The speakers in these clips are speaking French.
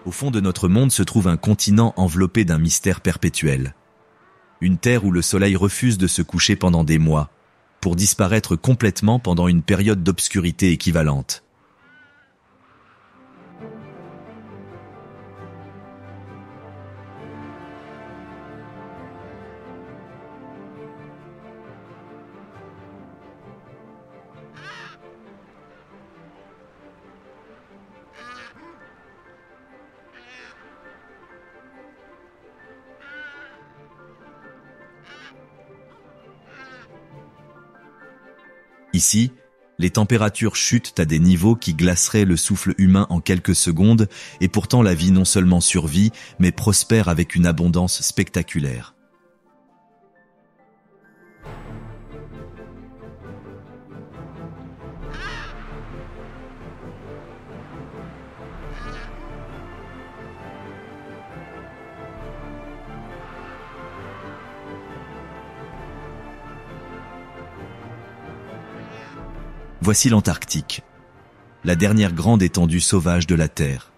Au fond de notre monde se trouve un continent enveloppé d'un mystère perpétuel. Une terre où le soleil refuse de se coucher pendant des mois, pour disparaître complètement pendant une période d'obscurité équivalente. Ici, les températures chutent à des niveaux qui glaceraient le souffle humain en quelques secondes, et pourtant la vie non seulement survit, mais prospère avec une abondance spectaculaire. Voici l'Antarctique, la dernière grande étendue sauvage de la Terre.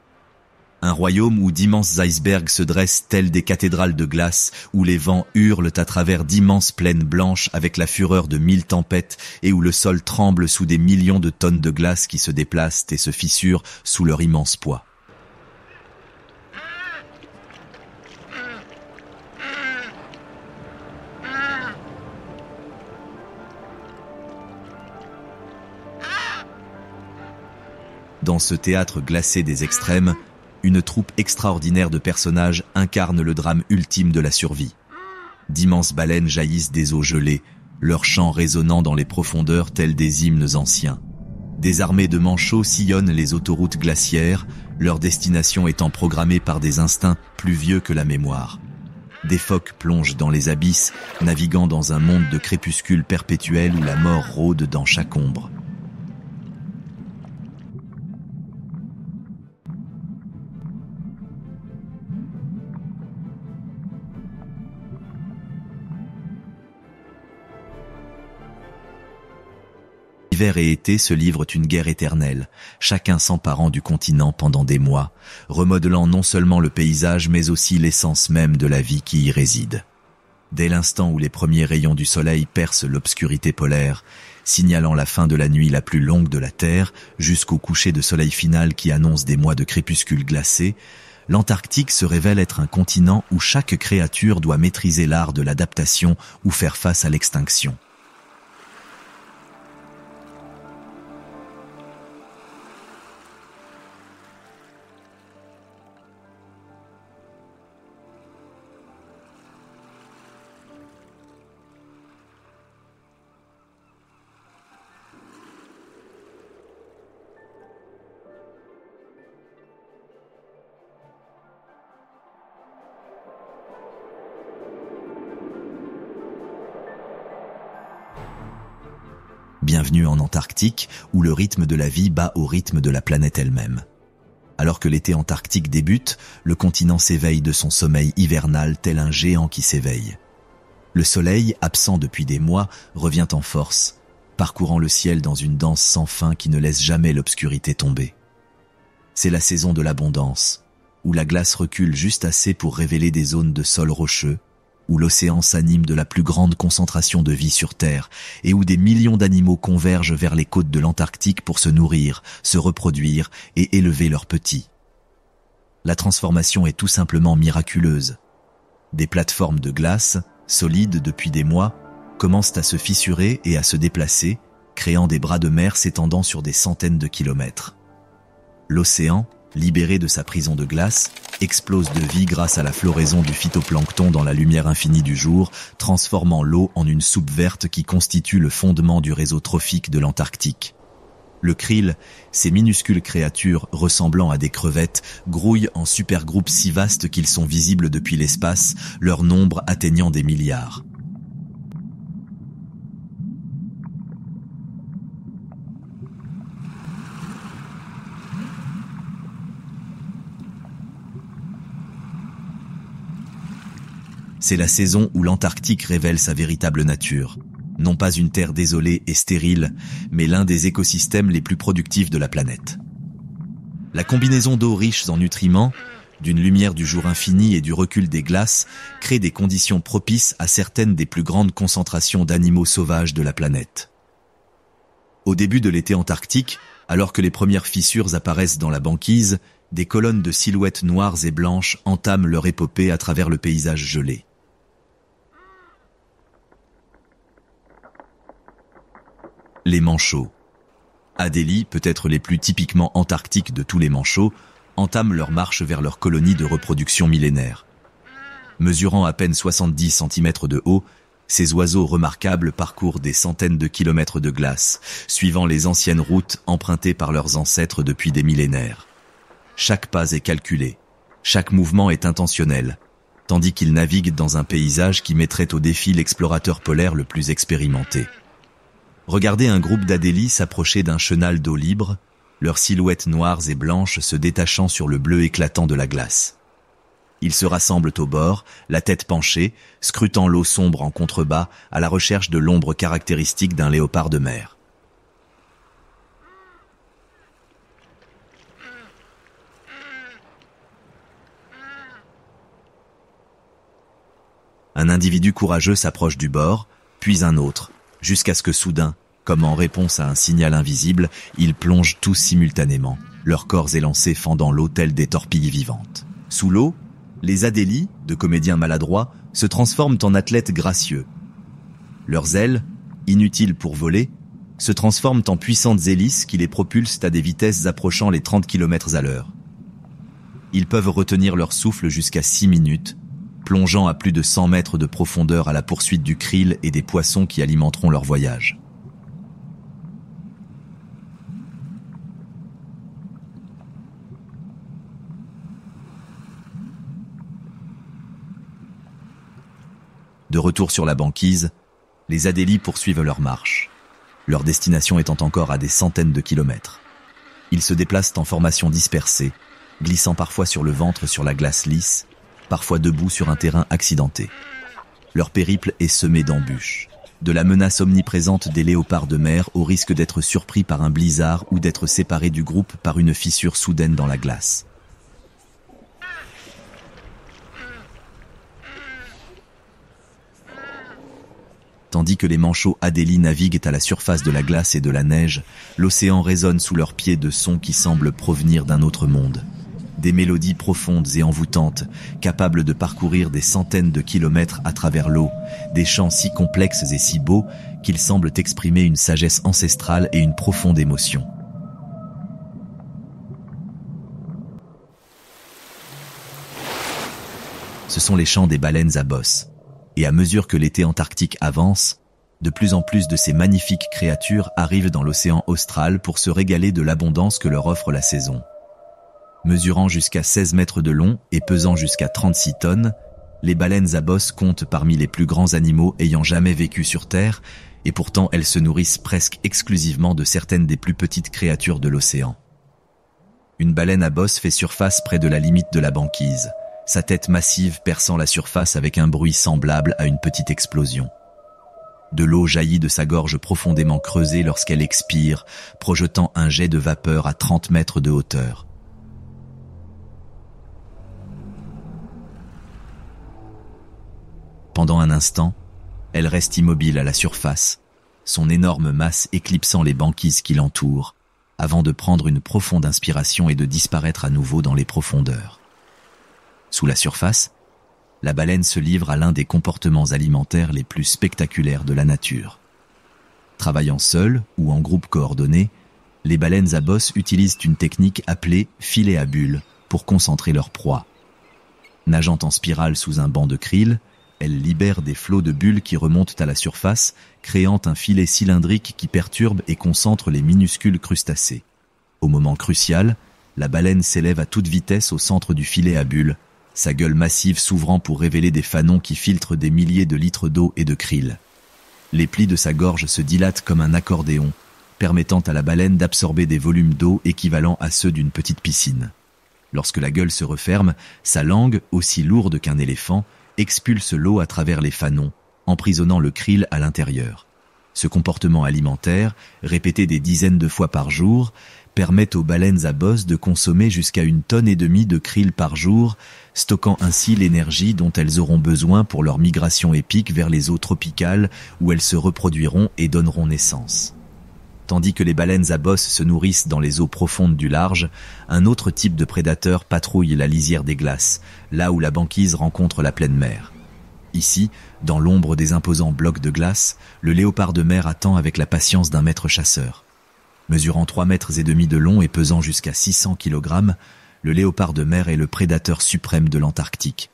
Un royaume où d'immenses icebergs se dressent tels des cathédrales de glace, où les vents hurlent à travers d'immenses plaines blanches avec la fureur de 1000 tempêtes et où le sol tremble sous des millions de tonnes de glace qui se déplacent et se fissurent sous leur immense poids. Dans ce théâtre glacé des extrêmes, une troupe extraordinaire de personnages incarne le drame ultime de la survie. D'immenses baleines jaillissent des eaux gelées, leurs chants résonnant dans les profondeurs tels des hymnes anciens. Des armées de manchots sillonnent les autoroutes glaciaires, leur destination étant programmée par des instincts plus vieux que la mémoire. Des phoques plongent dans les abysses, naviguant dans un monde de crépuscule perpétuel où la mort rôde dans chaque ombre. Hiver et été se livrent une guerre éternelle, chacun s'emparant du continent pendant des mois, remodelant non seulement le paysage mais aussi l'essence même de la vie qui y réside. Dès l'instant où les premiers rayons du soleil percent l'obscurité polaire, signalant la fin de la nuit la plus longue de la Terre, jusqu'au coucher de soleil final qui annonce des mois de crépuscule glacé, l'Antarctique se révèle être un continent où chaque créature doit maîtriser l'art de l'adaptation ou faire face à l'extinction. Bienvenue en Antarctique, où le rythme de la vie bat au rythme de la planète elle-même. Alors que l'été antarctique débute, le continent s'éveille de son sommeil hivernal tel un géant qui s'éveille. Le soleil, absent depuis des mois, revient en force, parcourant le ciel dans une danse sans fin qui ne laisse jamais l'obscurité tomber. C'est la saison de l'abondance, où la glace recule juste assez pour révéler des zones de sol rocheux, où l'océan s'anime de la plus grande concentration de vie sur Terre et où des millions d'animaux convergent vers les côtes de l'Antarctique pour se nourrir, se reproduire et élever leurs petits. La transformation est tout simplement miraculeuse. Des plateformes de glace, solides depuis des mois, commencent à se fissurer et à se déplacer, créant des bras de mer s'étendant sur des centaines de kilomètres. L'océan, libéré de sa prison de glace, explose de vie grâce à la floraison du phytoplancton dans la lumière infinie du jour, transformant l'eau en une soupe verte qui constitue le fondement du réseau trophique de l'Antarctique. Le krill, ces minuscules créatures ressemblant à des crevettes, grouillent en supergroupes si vastes qu'ils sont visibles depuis l'espace, leur nombre atteignant des milliards. C'est la saison où l'Antarctique révèle sa véritable nature. Non pas une terre désolée et stérile, mais l'un des écosystèmes les plus productifs de la planète. La combinaison d'eau riche en nutriments, d'une lumière du jour infinie et du recul des glaces, créent des conditions propices à certaines des plus grandes concentrations d'animaux sauvages de la planète. Au début de l'été antarctique, alors que les premières fissures apparaissent dans la banquise, des colonnes de silhouettes noires et blanches entament leur épopée à travers le paysage gelé. Les manchots. Adélie, peut-être les plus typiquement antarctiques de tous les manchots, entament leur marche vers leur colonie de reproduction millénaire. Mesurant à peine 70 cm de haut, ces oiseaux remarquables parcourent des centaines de kilomètres de glace, suivant les anciennes routes empruntées par leurs ancêtres depuis des millénaires. Chaque pas est calculé, chaque mouvement est intentionnel, tandis qu'ils naviguent dans un paysage qui mettrait au défi l'explorateur polaire le plus expérimenté. Regardez un groupe d'adélies s'approcher d'un chenal d'eau libre, leurs silhouettes noires et blanches se détachant sur le bleu éclatant de la glace. Ils se rassemblent au bord, la tête penchée, scrutant l'eau sombre en contrebas à la recherche de l'ombre caractéristique d'un léopard de mer. Un individu courageux s'approche du bord, puis un autre, jusqu'à ce que soudain, comme en réponse à un signal invisible, ils plongent tous simultanément, leurs corps élancés fendant l'eau tels des torpilles vivantes. Sous l'eau, les adélies, de comédiens maladroits, se transforment en athlètes gracieux. Leurs ailes, inutiles pour voler, se transforment en puissantes hélices qui les propulsent à des vitesses approchant les 30 km à l'heure. Ils peuvent retenir leur souffle jusqu'à 6 minutes, plongeant à plus de 100 mètres de profondeur à la poursuite du krill et des poissons qui alimenteront leur voyage. De retour sur la banquise, les adélies poursuivent leur marche, leur destination étant encore à des centaines de kilomètres. Ils se déplacent en formation dispersée, glissant parfois sur le ventre sur la glace lisse, parfois debout sur un terrain accidenté. Leur périple est semé d'embûches, de la menace omniprésente des léopards de mer au risque d'être surpris par un blizzard ou d'être séparés du groupe par une fissure soudaine dans la glace. Tandis que les manchots adélies naviguent à la surface de la glace et de la neige, l'océan résonne sous leurs pieds de sons qui semblent provenir d'un autre monde. Des mélodies profondes et envoûtantes, capables de parcourir des centaines de kilomètres à travers l'eau, des chants si complexes et si beaux qu'ils semblent exprimer une sagesse ancestrale et une profonde émotion. Ce sont les chants des baleines à bosse. Et à mesure que l'été antarctique avance, de plus en plus de ces magnifiques créatures arrivent dans l'océan austral pour se régaler de l'abondance que leur offre la saison. Mesurant jusqu'à 16 mètres de long et pesant jusqu'à 36 tonnes, les baleines à bosse comptent parmi les plus grands animaux ayant jamais vécu sur Terre, et pourtant elles se nourrissent presque exclusivement de certaines des plus petites créatures de l'océan. Une baleine à bosse fait surface près de la limite de la banquise, sa tête massive perçant la surface avec un bruit semblable à une petite explosion. De l'eau jaillit de sa gorge profondément creusée lorsqu'elle expire, projetant un jet de vapeur à 30 mètres de hauteur. Pendant un instant, elle reste immobile à la surface, son énorme masse éclipsant les banquises qui l'entourent, avant de prendre une profonde inspiration et de disparaître à nouveau dans les profondeurs. Sous la surface, la baleine se livre à l'un des comportements alimentaires les plus spectaculaires de la nature. Travaillant seules ou en groupe coordonné, les baleines à bosse utilisent une technique appelée filet à bulles pour concentrer leur proie. Nageant en spirale sous un banc de krill, elles libèrent des flots de bulles qui remontent à la surface, créant un filet cylindrique qui perturbe et concentre les minuscules crustacés. Au moment crucial, la baleine s'élève à toute vitesse au centre du filet à bulles, sa gueule massive s'ouvrant pour révéler des fanons qui filtrent des milliers de litres d'eau et de krill. Les plis de sa gorge se dilatent comme un accordéon, permettant à la baleine d'absorber des volumes d'eau équivalents à ceux d'une petite piscine. Lorsque la gueule se referme, sa langue, aussi lourde qu'un éléphant, expulse l'eau à travers les fanons, emprisonnant le krill à l'intérieur. Ce comportement alimentaire, répété des dizaines de fois par jour, permet aux baleines à bosse de consommer jusqu'à 1,5 tonne de krill par jour, stockant ainsi l'énergie dont elles auront besoin pour leur migration épique vers les eaux tropicales où elles se reproduiront et donneront naissance. Tandis que les baleines à bosse se nourrissent dans les eaux profondes du large, un autre type de prédateur patrouille la lisière des glaces, là où la banquise rencontre la pleine mer. Ici, dans l'ombre des imposants blocs de glace, le léopard de mer attend avec la patience d'un maître chasseur. Mesurant 3,5 mètres de long et pesant jusqu'à 600 kg, le léopard de mer est le prédateur suprême de l'Antarctique.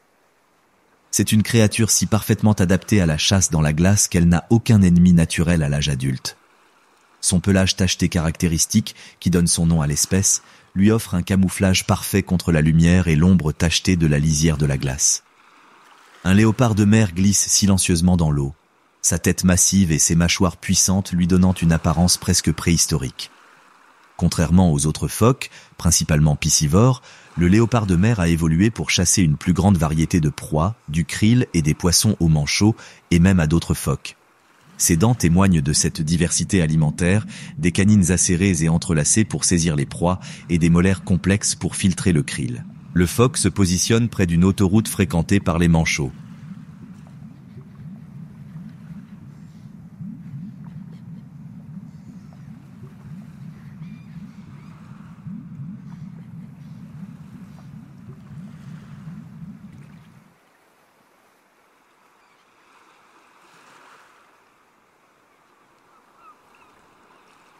C'est une créature si parfaitement adaptée à la chasse dans la glace qu'elle n'a aucun ennemi naturel à l'âge adulte. Son pelage tacheté caractéristique, qui donne son nom à l'espèce, lui offre un camouflage parfait contre la lumière et l'ombre tachetée de la lisière de la glace. Un léopard de mer glisse silencieusement dans l'eau, sa tête massive et ses mâchoires puissantes lui donnant une apparence presque préhistorique. Contrairement aux autres phoques, principalement piscivores, le léopard de mer a évolué pour chasser une plus grande variété de proies, du krill et des poissons au manchot, et même à d'autres phoques. Ses dents témoignent de cette diversité alimentaire, des canines acérées et entrelacées pour saisir les proies et des molaires complexes pour filtrer le krill. Le phoque se positionne près d'une autoroute fréquentée par les manchots.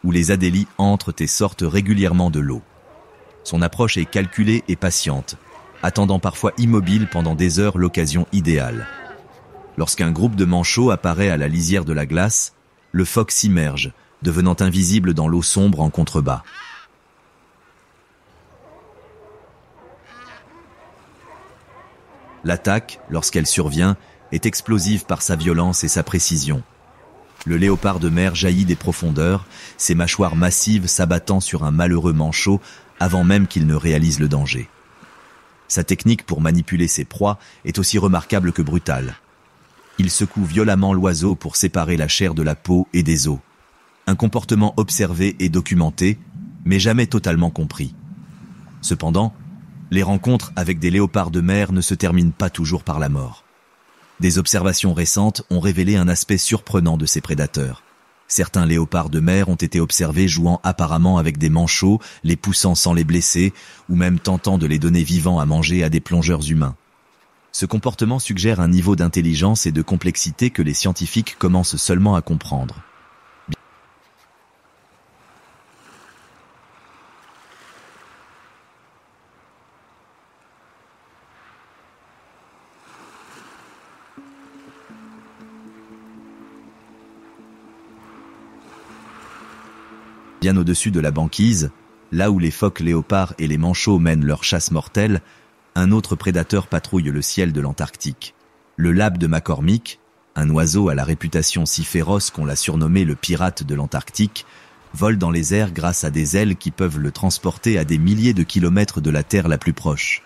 Où les adélies entrent et sortent régulièrement de l'eau. Son approche est calculée et patiente, attendant parfois immobile pendant des heures l'occasion idéale. Lorsqu'un groupe de manchots apparaît à la lisière de la glace, le phoque s'immerge, devenant invisible dans l'eau sombre en contrebas. L'attaque, lorsqu'elle survient, est explosive par sa violence et sa précision. Le léopard de mer jaillit des profondeurs, ses mâchoires massives s'abattant sur un malheureux manchot avant même qu'il ne réalise le danger. Sa technique pour manipuler ses proies est aussi remarquable que brutale. Il secoue violemment l'oiseau pour séparer la chair de la peau et des os. Un comportement observé et documenté, mais jamais totalement compris. Cependant, les rencontres avec des léopards de mer ne se terminent pas toujours par la mort. Des observations récentes ont révélé un aspect surprenant de ces prédateurs. Certains léopards de mer ont été observés jouant apparemment avec des manchots, les poussant sans les blesser, ou même tentant de les donner vivants à manger à des plongeurs humains. Ce comportement suggère un niveau d'intelligence et de complexité que les scientifiques commencent seulement à comprendre. Bien au-dessus de la banquise, là où les phoques léopards et les manchots mènent leur chasse mortelle, un autre prédateur patrouille le ciel de l'Antarctique. Le labe de McCormick, un oiseau à la réputation si féroce qu'on l'a surnommé le pirate de l'Antarctique, vole dans les airs grâce à des ailes qui peuvent le transporter à des milliers de kilomètres de la Terre la plus proche.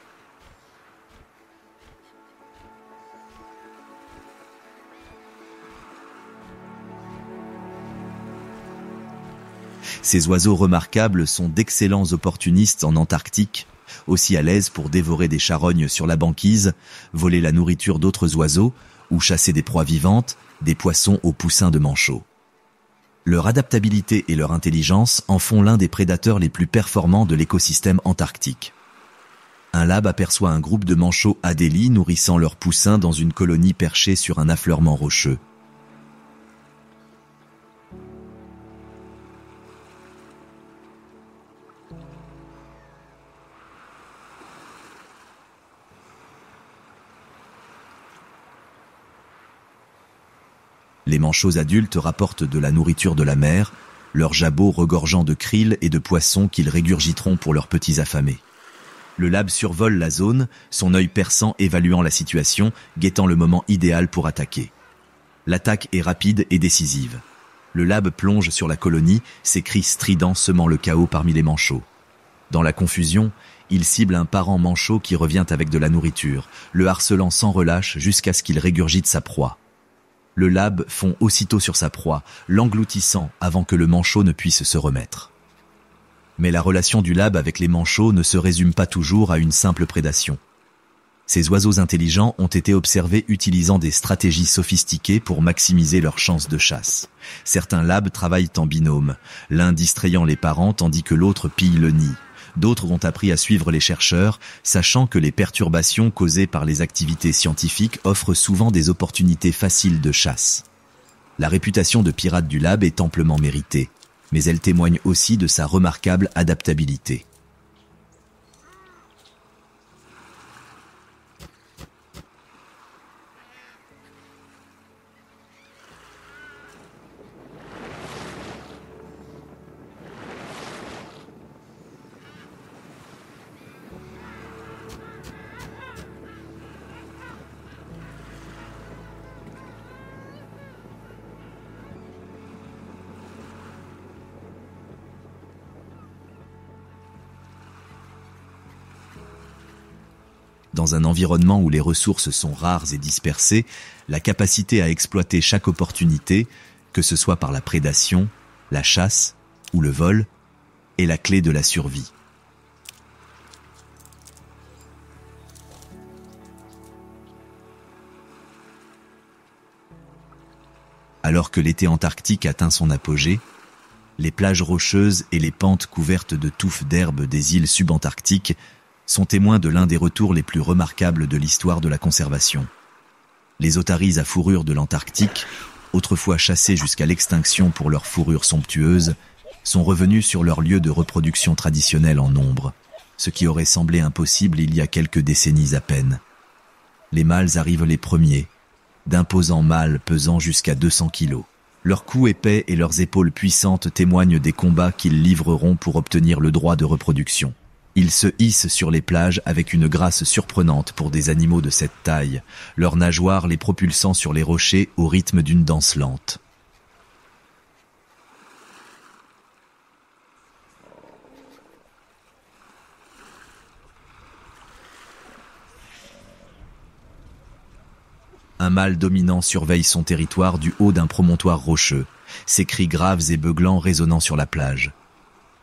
Ces oiseaux remarquables sont d'excellents opportunistes en Antarctique, aussi à l'aise pour dévorer des charognes sur la banquise, voler la nourriture d'autres oiseaux ou chasser des proies vivantes, des poissons aux poussins de manchots. Leur adaptabilité et leur intelligence en font l'un des prédateurs les plus performants de l'écosystème antarctique. Un labe aperçoit un groupe de manchots adélie nourrissant leurs poussins dans une colonie perchée sur un affleurement rocheux. Les manchots adultes rapportent de la nourriture de la mer, leurs jabots regorgeant de krill et de poissons qu'ils régurgiteront pour leurs petits affamés. Le labe survole la zone, son œil perçant évaluant la situation, guettant le moment idéal pour attaquer. L'attaque est rapide et décisive. Le labe plonge sur la colonie, ses cris stridents semant le chaos parmi les manchots. Dans la confusion, il cible un parent manchot qui revient avec de la nourriture, le harcelant sans relâche jusqu'à ce qu'il régurgite sa proie. Le labe fond aussitôt sur sa proie, l'engloutissant avant que le manchot ne puisse se remettre. Mais la relation du labe avec les manchots ne se résume pas toujours à une simple prédation. Ces oiseaux intelligents ont été observés utilisant des stratégies sophistiquées pour maximiser leurs chances de chasse. Certains labes travaillent en binôme, l'un distrayant les parents tandis que l'autre pille le nid. D'autres ont appris à suivre les chercheurs, sachant que les perturbations causées par les activités scientifiques offrent souvent des opportunités faciles de chasse. La réputation de pirate du labe est amplement méritée, mais elle témoigne aussi de sa remarquable adaptabilité. Dans un environnement où les ressources sont rares et dispersées, la capacité à exploiter chaque opportunité, que ce soit par la prédation, la chasse ou le vol, est la clé de la survie. Alors que l'été antarctique atteint son apogée, les plages rocheuses et les pentes couvertes de touffes d'herbe des îles subantarctiques sont témoins de l'un des retours les plus remarquables de l'histoire de la conservation. Les otaries à fourrure de l'Antarctique, autrefois chassées jusqu'à l'extinction pour leur fourrure somptueuse, sont revenus sur leur lieu de reproduction traditionnel en nombre, ce qui aurait semblé impossible il y a quelques décennies à peine. Les mâles arrivent les premiers, d'imposants mâles pesant jusqu'à 200 kilos. Leurs coups épais et leurs épaules puissantes témoignent des combats qu'ils livreront pour obtenir le droit de reproduction. Ils se hissent sur les plages avec une grâce surprenante pour des animaux de cette taille, leurs nageoires les propulsant sur les rochers au rythme d'une danse lente. Un mâle dominant surveille son territoire du haut d'un promontoire rocheux, ses cris graves et beuglants résonnant sur la plage.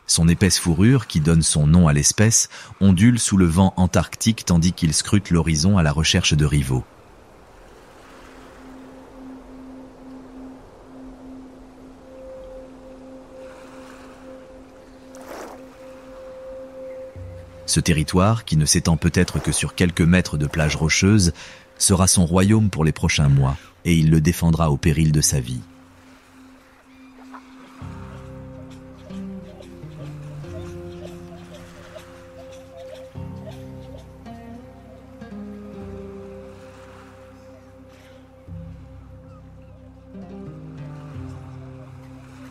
Son épaisse fourrure, qui donne son nom à l'espèce, ondule sous le vent antarctique tandis qu'il scrute l'horizon à la recherche de rivaux. Ce territoire, qui ne s'étend peut-être que sur quelques mètres de plage rocheuse, sera son royaume pour les prochains mois, et il le défendra au péril de sa vie.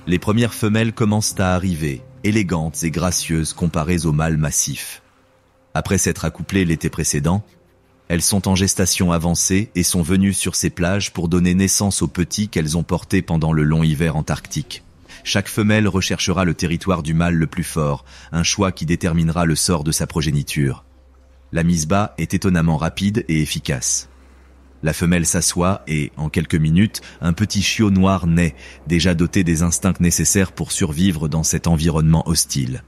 Les premières femelles commencent à arriver, élégantes et gracieuses comparées aux mâles massifs. Après s'être accouplées l'été précédent, elles sont en gestation avancée et sont venues sur ces plages pour donner naissance aux petits qu'elles ont portés pendant le long hiver antarctique. Chaque femelle recherchera le territoire du mâle le plus fort, un choix qui déterminera le sort de sa progéniture. La mise bas est étonnamment rapide et efficace. La femelle s'assoit et, en quelques minutes, un petit chiot noir naît, déjà doté des instincts nécessaires pour survivre dans cet environnement hostile.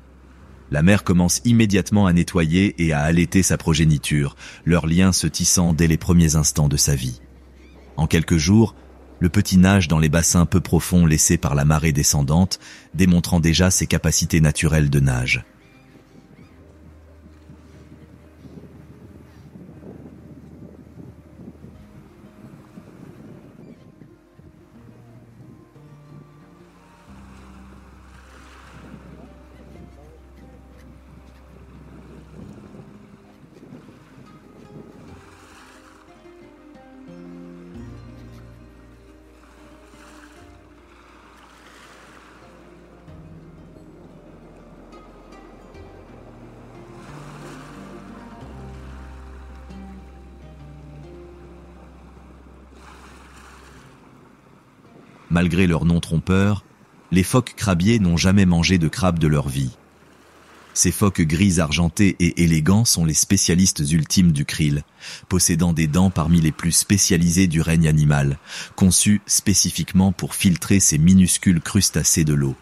La mère commence immédiatement à nettoyer et à allaiter sa progéniture, leur lien se tissant dès les premiers instants de sa vie. En quelques jours, le petit nage dans les bassins peu profonds laissés par la marée descendante, démontrant déjà ses capacités naturelles de nage. Malgré leur nom trompeur, les phoques crabiers n'ont jamais mangé de crabe de leur vie. Ces phoques gris argentés et élégants sont les spécialistes ultimes du krill, possédant des dents parmi les plus spécialisées du règne animal, conçues spécifiquement pour filtrer ces minuscules crustacés de l'eau.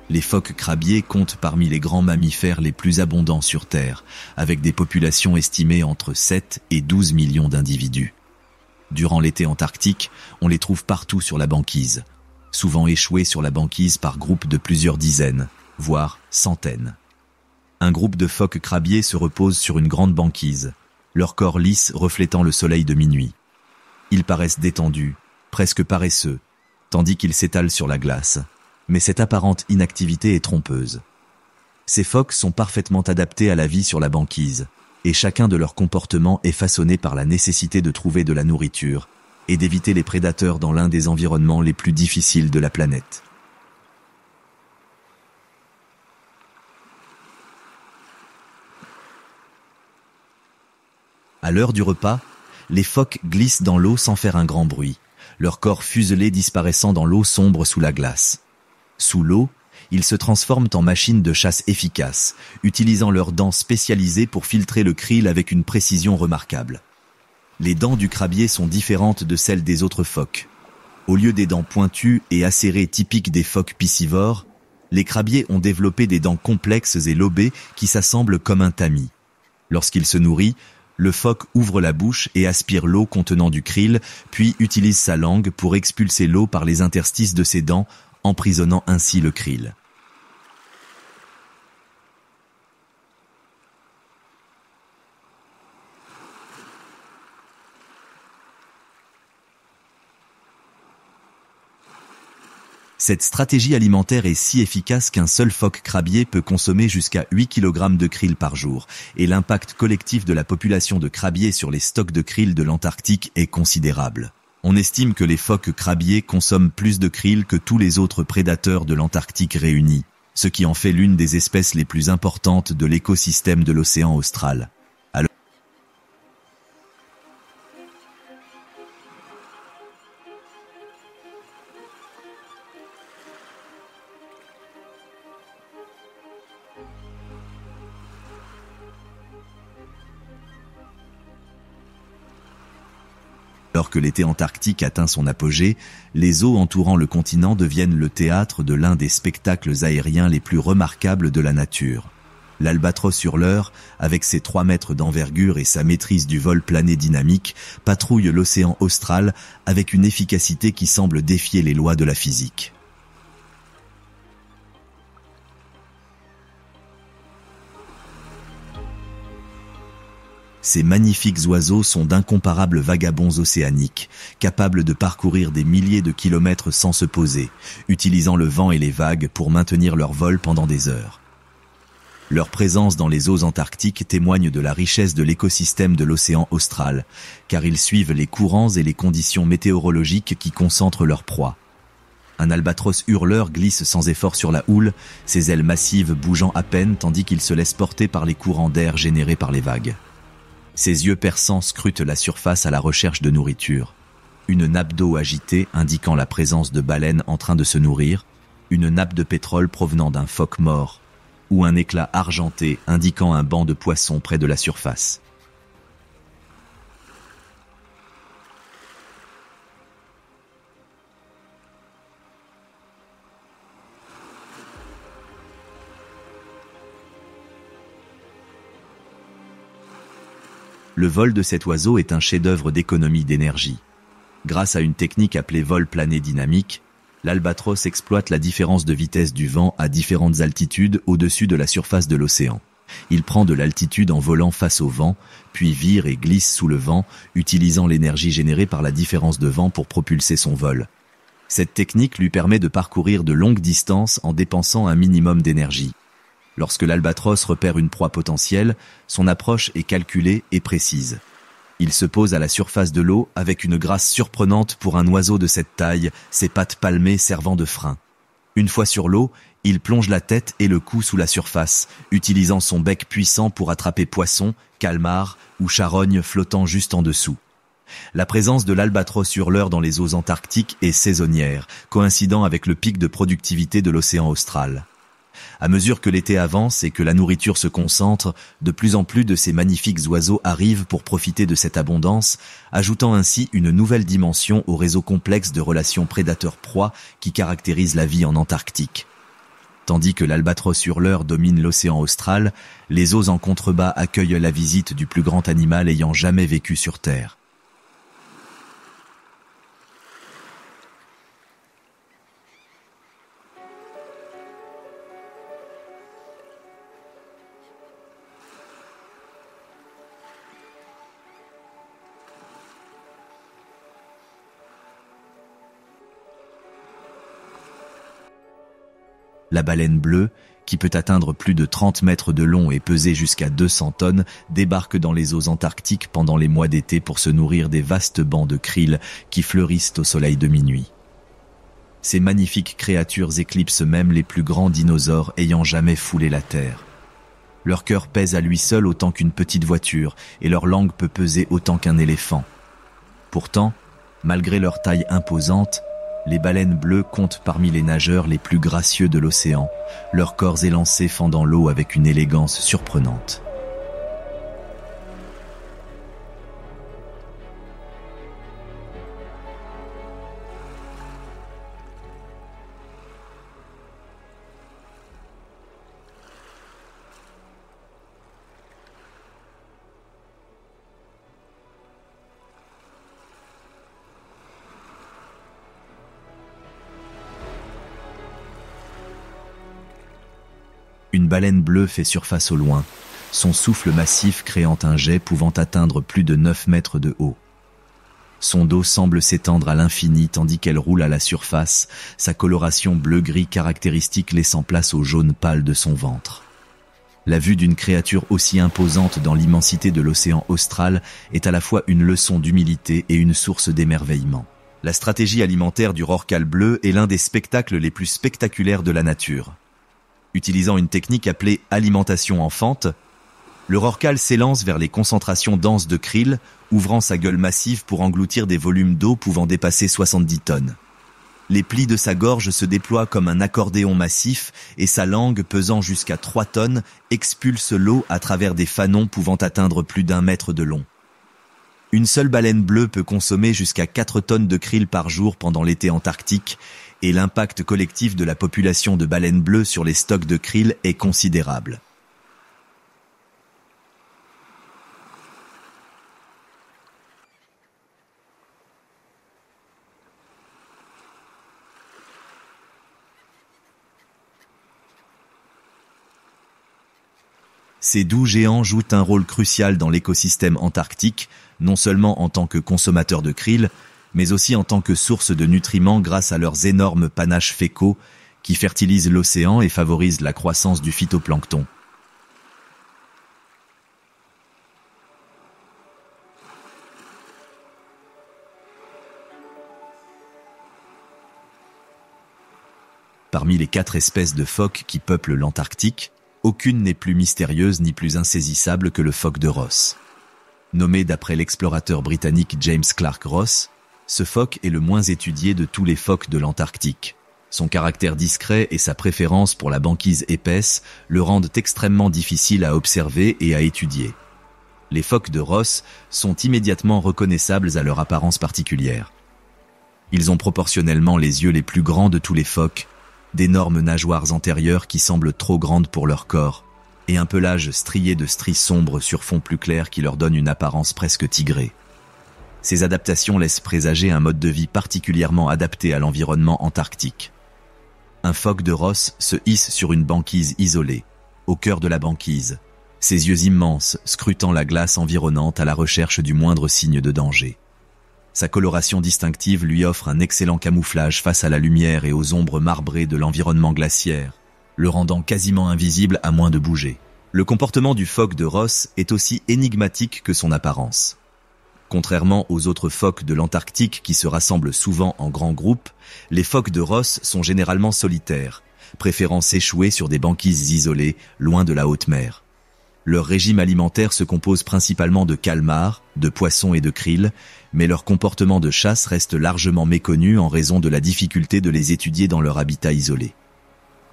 Les phoques crabiers comptent parmi les grands mammifères les plus abondants sur Terre, avec des populations estimées entre 7 et 12 millions d'individus. Durant l'été antarctique, on les trouve partout sur la banquise, souvent échoués sur la banquise par groupes de plusieurs dizaines, voire centaines. Un groupe de phoques crabiers se repose sur une grande banquise, leur corps lisse reflétant le soleil de minuit. Ils paraissent détendus, presque paresseux, tandis qu'ils s'étalent sur la glace. Mais cette apparente inactivité est trompeuse. Ces phoques sont parfaitement adaptés à la vie sur la banquise, et chacun de leurs comportements est façonné par la nécessité de trouver de la nourriture et d'éviter les prédateurs dans l'un des environnements les plus difficiles de la planète. À l'heure du repas, les phoques glissent dans l'eau sans faire un grand bruit, leur corps fuselé disparaissant dans l'eau sombre sous la glace. Sous l'eau, ils se transforment en machines de chasse efficaces, utilisant leurs dents spécialisées pour filtrer le krill avec une précision remarquable. Les dents du crabier sont différentes de celles des autres phoques. Au lieu des dents pointues et acérées typiques des phoques piscivores, les crabiers ont développé des dents complexes et lobées qui s'assemblent comme un tamis. Lorsqu'il se nourrit, le phoque ouvre la bouche et aspire l'eau contenant du krill, puis utilise sa langue pour expulser l'eau par les interstices de ses dents, emprisonnant ainsi le krill. Cette stratégie alimentaire est si efficace qu'un seul phoque crabier peut consommer jusqu'à 8 kg de krill par jour, et l'impact collectif de la population de crabiers sur les stocks de krill de l'Antarctique est considérable. On estime que les phoques crabiers consomment plus de krill que tous les autres prédateurs de l'Antarctique réunis, ce qui en fait l'une des espèces les plus importantes de l'écosystème de l'océan austral. Alors que l'été antarctique atteint son apogée, les eaux entourant le continent deviennent le théâtre de l'un des spectacles aériens les plus remarquables de la nature. L'albatros hurleur, avec ses 3 mètres d'envergure et sa maîtrise du vol plané dynamique, patrouille l'océan austral avec une efficacité qui semble défier les lois de la physique. Ces magnifiques oiseaux sont d'incomparables vagabonds océaniques, capables de parcourir des milliers de kilomètres sans se poser, utilisant le vent et les vagues pour maintenir leur vol pendant des heures. Leur présence dans les eaux antarctiques témoigne de la richesse de l'écosystème de l'océan austral, car ils suivent les courants et les conditions météorologiques qui concentrent leur proie. Un albatros hurleur glisse sans effort sur la houle, ses ailes massives bougeant à peine tandis qu'il se laisse porter par les courants d'air générés par les vagues. Ses yeux perçants scrutent la surface à la recherche de nourriture. Une nappe d'eau agitée indiquant la présence de baleines en train de se nourrir, une nappe de pétrole provenant d'un phoque mort, ou un éclat argenté indiquant un banc de poissons près de la surface. Le vol de cet oiseau est un chef-d'œuvre d'économie d'énergie. Grâce à une technique appelée vol plané dynamique, l'albatros exploite la différence de vitesse du vent à différentes altitudes au-dessus de la surface de l'océan. Il prend de l'altitude en volant face au vent, puis vire et glisse sous le vent, utilisant l'énergie générée par la différence de vent pour propulser son vol. Cette technique lui permet de parcourir de longues distances en dépensant un minimum d'énergie. Lorsque l'albatros repère une proie potentielle, son approche est calculée et précise. Il se pose à la surface de l'eau avec une grâce surprenante pour un oiseau de cette taille, ses pattes palmées servant de frein. Une fois sur l'eau, il plonge la tête et le cou sous la surface, utilisant son bec puissant pour attraper poissons, calmars ou charognes flottant juste en dessous. La présence de l'albatros hurleur dans les eaux antarctiques est saisonnière, coïncidant avec le pic de productivité de l'océan austral. À mesure que l'été avance et que la nourriture se concentre, de plus en plus de ces magnifiques oiseaux arrivent pour profiter de cette abondance, ajoutant ainsi une nouvelle dimension au réseau complexe de relations prédateur-proie qui caractérise la vie en Antarctique. Tandis que l'albatros hurleur domine l'océan austral, les eaux en contrebas accueillent la visite du plus grand animal ayant jamais vécu sur Terre. La baleine bleue, qui peut atteindre plus de 30 mètres de long et peser jusqu'à 200 tonnes, débarque dans les eaux antarctiques pendant les mois d'été pour se nourrir des vastes bancs de krill qui fleurissent au soleil de minuit. Ces magnifiques créatures éclipsent même les plus grands dinosaures ayant jamais foulé la Terre. Leur cœur pèse à lui seul autant qu'une petite voiture et leur langue peut peser autant qu'un éléphant. Pourtant, malgré leur taille imposante, les baleines bleues comptent parmi les nageurs les plus gracieux de l'océan, leurs corps élancés fendant l'eau avec une élégance surprenante. Une baleine bleue fait surface au loin, son souffle massif créant un jet pouvant atteindre plus de 9 mètres de haut. Son dos semble s'étendre à l'infini tandis qu'elle roule à la surface, sa coloration bleu-gris caractéristique laissant place au jaune pâle de son ventre. La vue d'une créature aussi imposante dans l'immensité de l'océan austral est à la fois une leçon d'humilité et une source d'émerveillement. La stratégie alimentaire du rorqual bleu est l'un des spectacles les plus spectaculaires de la nature. Utilisant une technique appelée alimentation en fente, le rorqual s'élance vers les concentrations denses de krill, ouvrant sa gueule massive pour engloutir des volumes d'eau pouvant dépasser 70 tonnes. Les plis de sa gorge se déploient comme un accordéon massif et sa langue, pesant jusqu'à 3 tonnes, expulse l'eau à travers des fanons pouvant atteindre plus d'1 mètre de long. Une seule baleine bleue peut consommer jusqu'à 4 tonnes de krill par jour pendant l'été antarctique, et l'impact collectif de la population de baleines bleues sur les stocks de krill est considérable. Ces doux géants jouent un rôle crucial dans l'écosystème antarctique, non seulement en tant que consommateurs de krill, mais aussi en tant que source de nutriments grâce à leurs énormes panaches fécaux qui fertilisent l'océan et favorisent la croissance du phytoplancton. Parmi les 4 espèces de phoques qui peuplent l'Antarctique, aucune n'est plus mystérieuse ni plus insaisissable que le phoque de Ross. Nommé d'après l'explorateur britannique James Clark Ross, ce phoque est le moins étudié de tous les phoques de l'Antarctique. Son caractère discret et sa préférence pour la banquise épaisse le rendent extrêmement difficile à observer et à étudier. Les phoques de Ross sont immédiatement reconnaissables à leur apparence particulière. Ils ont proportionnellement les yeux les plus grands de tous les phoques, d'énormes nageoires antérieures qui semblent trop grandes pour leur corps, et un pelage strié de stries sombres sur fond plus clair qui leur donne une apparence presque tigrée. Ces adaptations laissent présager un mode de vie particulièrement adapté à l'environnement antarctique. Un phoque de Ross se hisse sur une banquise isolée, au cœur de la banquise, ses yeux immenses scrutant la glace environnante à la recherche du moindre signe de danger. Sa coloration distinctive lui offre un excellent camouflage face à la lumière et aux ombres marbrées de l'environnement glaciaire, le rendant quasiment invisible à moins de bouger. Le comportement du phoque de Ross est aussi énigmatique que son apparence. Contrairement aux autres phoques de l'Antarctique qui se rassemblent souvent en grands groupes, les phoques de Ross sont généralement solitaires, préférant s'échouer sur des banquises isolées, loin de la haute mer. Leur régime alimentaire se compose principalement de calmars, de poissons et de krill, mais leur comportement de chasse reste largement méconnu en raison de la difficulté de les étudier dans leur habitat isolé.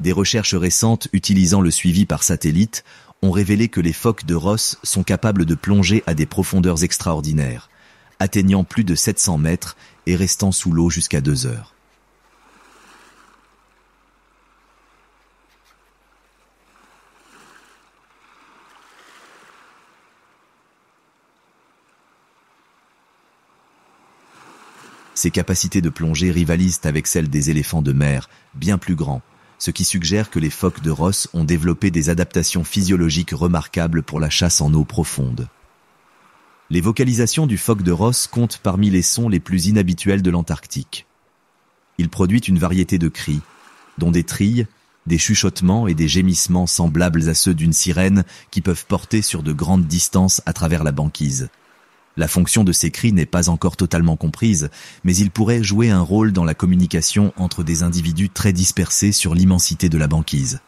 Des recherches récentes utilisant le suivi par satellite ont révélé que les phoques de Ross sont capables de plonger à des profondeurs extraordinaires, atteignant plus de 700 mètres et restant sous l'eau jusqu'à 2 heures. Ces capacités de plongée rivalisent avec celles des éléphants de mer, bien plus grands, ce qui suggère que les phoques de Ross ont développé des adaptations physiologiques remarquables pour la chasse en eau profonde. Les vocalisations du phoque de Ross comptent parmi les sons les plus inhabituels de l'Antarctique. Il produit une variété de cris, dont des trilles, des chuchotements et des gémissements semblables à ceux d'une sirène qui peuvent porter sur de grandes distances à travers la banquise. La fonction de ces cris n'est pas encore totalement comprise, mais ils pourraient jouer un rôle dans la communication entre des individus très dispersés sur l'immensité de la banquise.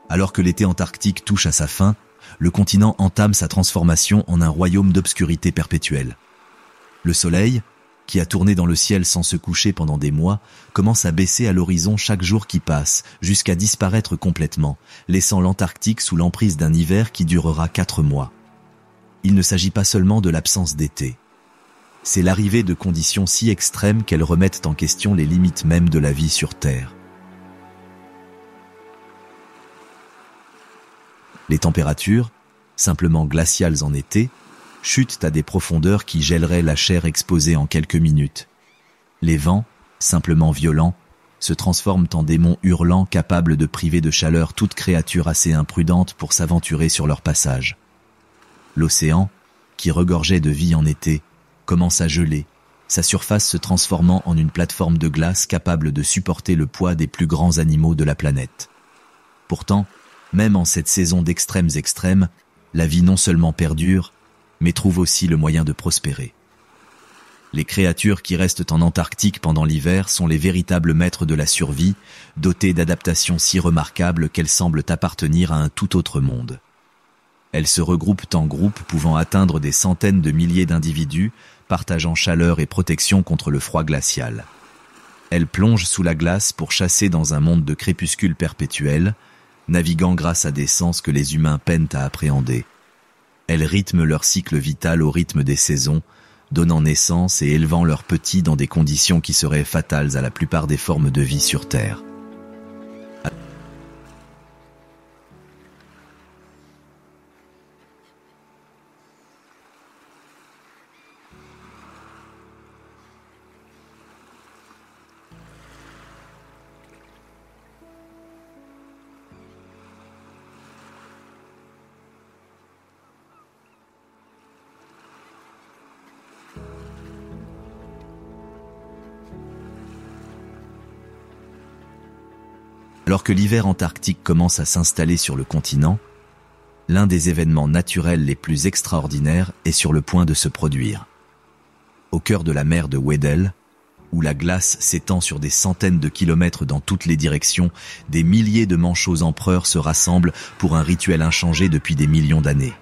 Alors que l'été antarctique touche à sa fin, le continent entame sa transformation en un royaume d'obscurité perpétuelle. Le soleil, qui a tourné dans le ciel sans se coucher pendant des mois, commence à baisser à l'horizon chaque jour qui passe, jusqu'à disparaître complètement, laissant l'Antarctique sous l'emprise d'un hiver qui durera 4 mois. Il ne s'agit pas seulement de l'absence d'été. C'est l'arrivée de conditions si extrêmes qu'elles remettent en question les limites mêmes de la vie sur Terre. Les températures, simplement glaciales en été, chutent à des profondeurs qui gèleraient la chair exposée en quelques minutes. Les vents, simplement violents, se transforment en démons hurlants capables de priver de chaleur toute créature assez imprudente pour s'aventurer sur leur passage. L'océan, qui regorgeait de vie en été, commence à geler, sa surface se transformant en une plateforme de glace capable de supporter le poids des plus grands animaux de la planète. Pourtant, même en cette saison d'extrêmes extrêmes, la vie non seulement perdure, mais trouve aussi le moyen de prospérer. Les créatures qui restent en Antarctique pendant l'hiver sont les véritables maîtres de la survie, dotées d'adaptations si remarquables qu'elles semblent appartenir à un tout autre monde. Elles se regroupent en groupes pouvant atteindre des centaines de milliers d'individus, partageant chaleur et protection contre le froid glacial. Elles plongent sous la glace pour chasser dans un monde de crépuscule perpétuel, naviguant grâce à des sens que les humains peinent à appréhender. Elles rythment leur cycle vital au rythme des saisons, donnant naissance et élevant leurs petits dans des conditions qui seraient fatales à la plupart des formes de vie sur Terre. Alors que l'hiver antarctique commence à s'installer sur le continent, l'un des événements naturels les plus extraordinaires est sur le point de se produire. Au cœur de la mer de Weddell, où la glace s'étend sur des centaines de kilomètres dans toutes les directions, des milliers de manchots empereurs se rassemblent pour un rituel inchangé depuis des millions d'années.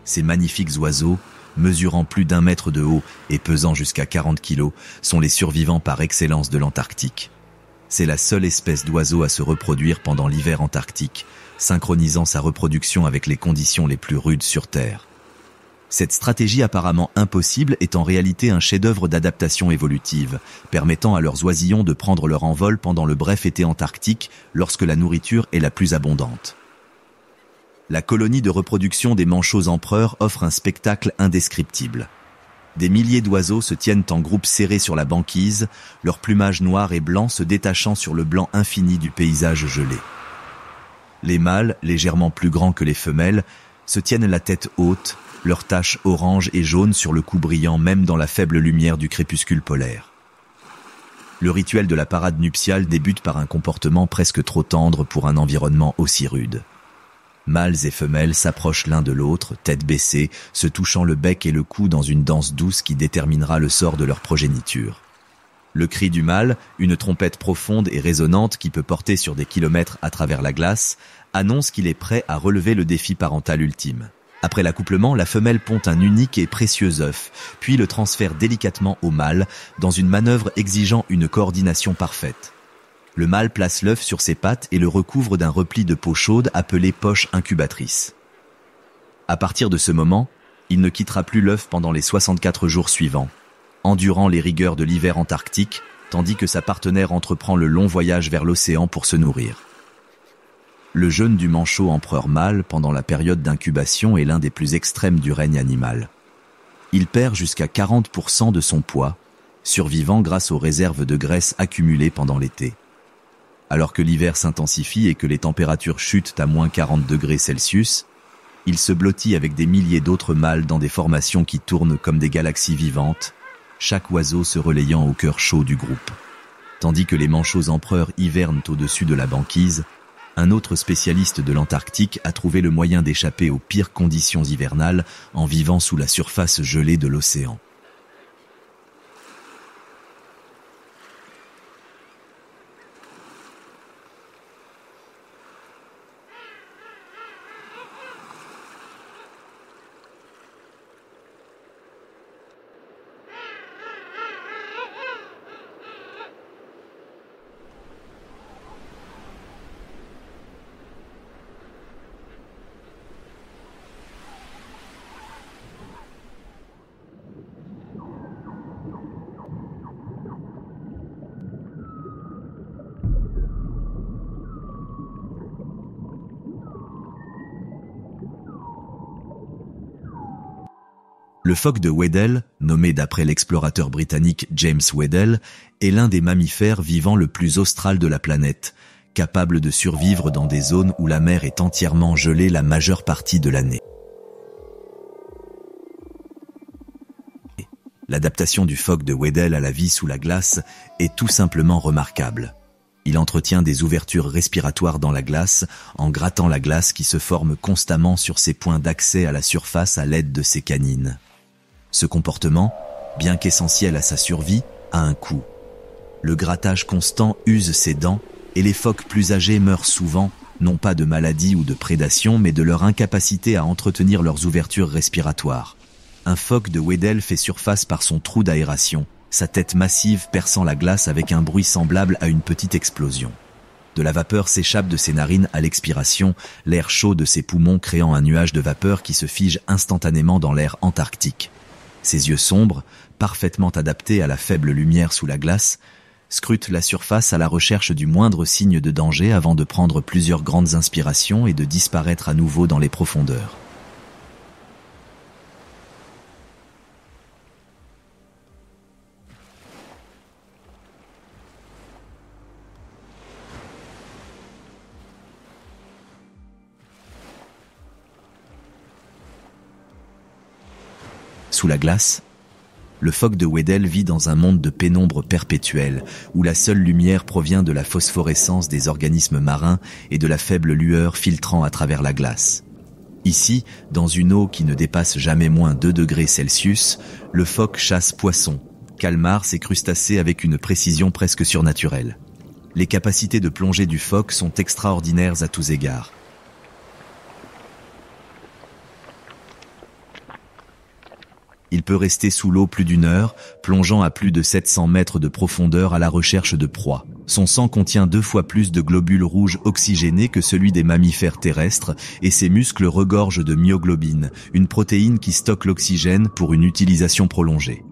Ces magnifiques oiseaux, mesurant plus d'1 mètre de haut et pesant jusqu'à 40 kilos, sont les survivants par excellence de l'Antarctique. C'est la seule espèce d'oiseau à se reproduire pendant l'hiver antarctique, synchronisant sa reproduction avec les conditions les plus rudes sur Terre. Cette stratégie apparemment impossible est en réalité un chef-d'œuvre d'adaptation évolutive, permettant à leurs oisillons de prendre leur envol pendant le bref été antarctique lorsque la nourriture est la plus abondante. La colonie de reproduction des manchots empereurs offre un spectacle indescriptible. Des milliers d'oiseaux se tiennent en groupe serré sur la banquise, leur plumage noir et blanc se détachant sur le blanc infini du paysage gelé. Les mâles, légèrement plus grands que les femelles, se tiennent la tête haute, leurs taches orange et jaune sur le cou brillant même dans la faible lumière du crépuscule polaire. Le rituel de la parade nuptiale débute par un comportement presque trop tendre pour un environnement aussi rude. Mâles et femelles s'approchent l'un de l'autre, tête baissée, se touchant le bec et le cou dans une danse douce qui déterminera le sort de leur progéniture. Le cri du mâle, une trompette profonde et résonnante qui peut porter sur des kilomètres à travers la glace, annonce qu'il est prêt à relever le défi parental ultime. Après l'accouplement, la femelle pond un unique et précieux œuf, puis le transfère délicatement au mâle, dans une manœuvre exigeant une coordination parfaite. Le mâle place l'œuf sur ses pattes et le recouvre d'un repli de peau chaude appelé poche incubatrice. À partir de ce moment, il ne quittera plus l'œuf pendant les 64 jours suivants, endurant les rigueurs de l'hiver antarctique, tandis que sa partenaire entreprend le long voyage vers l'océan pour se nourrir. Le jeûne du manchot empereur mâle pendant la période d'incubation est l'un des plus extrêmes du règne animal. Il perd jusqu'à 40% de son poids, survivant grâce aux réserves de graisse accumulées pendant l'été. Alors que l'hiver s'intensifie et que les températures chutent à moins 40 degrés Celsius, il se blottit avec des milliers d'autres mâles dans des formations qui tournent comme des galaxies vivantes, chaque oiseau se relayant au cœur chaud du groupe. Tandis que les manchots empereurs hivernent au-dessus de la banquise, un autre spécialiste de l'Antarctique a trouvé le moyen d'échapper aux pires conditions hivernales en vivant sous la surface gelée de l'océan. Le phoque de Weddell, nommé d'après l'explorateur britannique James Weddell, est l'un des mammifères vivants le plus austral de la planète, capable de survivre dans des zones où la mer est entièrement gelée la majeure partie de l'année. L'adaptation du phoque de Weddell à la vie sous la glace est tout simplement remarquable. Il entretient des ouvertures respiratoires dans la glace en grattant la glace qui se forme constamment sur ses points d'accès à la surface à l'aide de ses canines. Ce comportement, bien qu'essentiel à sa survie, a un coût. Le grattage constant use ses dents et les phoques plus âgés meurent souvent, non pas de maladie ou de prédation, mais de leur incapacité à entretenir leurs ouvertures respiratoires. Un phoque de Weddell fait surface par son trou d'aération, sa tête massive perçant la glace avec un bruit semblable à une petite explosion. De la vapeur s'échappe de ses narines à l'expiration, l'air chaud de ses poumons créant un nuage de vapeur qui se fige instantanément dans l'air antarctique. Ses yeux sombres, parfaitement adaptés à la faible lumière sous la glace, scrutent la surface à la recherche du moindre signe de danger avant de prendre plusieurs grandes inspirations et de disparaître à nouveau dans les profondeurs. Sous la glace, le phoque de Weddell vit dans un monde de pénombre perpétuelle, où la seule lumière provient de la phosphorescence des organismes marins et de la faible lueur filtrant à travers la glace. Ici, dans une eau qui ne dépasse jamais moins 2 degrés Celsius, le phoque chasse poissons, calmars et crustacés avec une précision presque surnaturelle. Les capacités de plongée du phoque sont extraordinaires à tous égards. Il peut rester sous l'eau plus d'1 heure, plongeant à plus de 700 mètres de profondeur à la recherche de proies. Son sang contient 2 fois plus de globules rouges oxygénés que celui des mammifères terrestres et ses muscles regorgent de myoglobine, une protéine qui stocke l'oxygène pour une utilisation prolongée.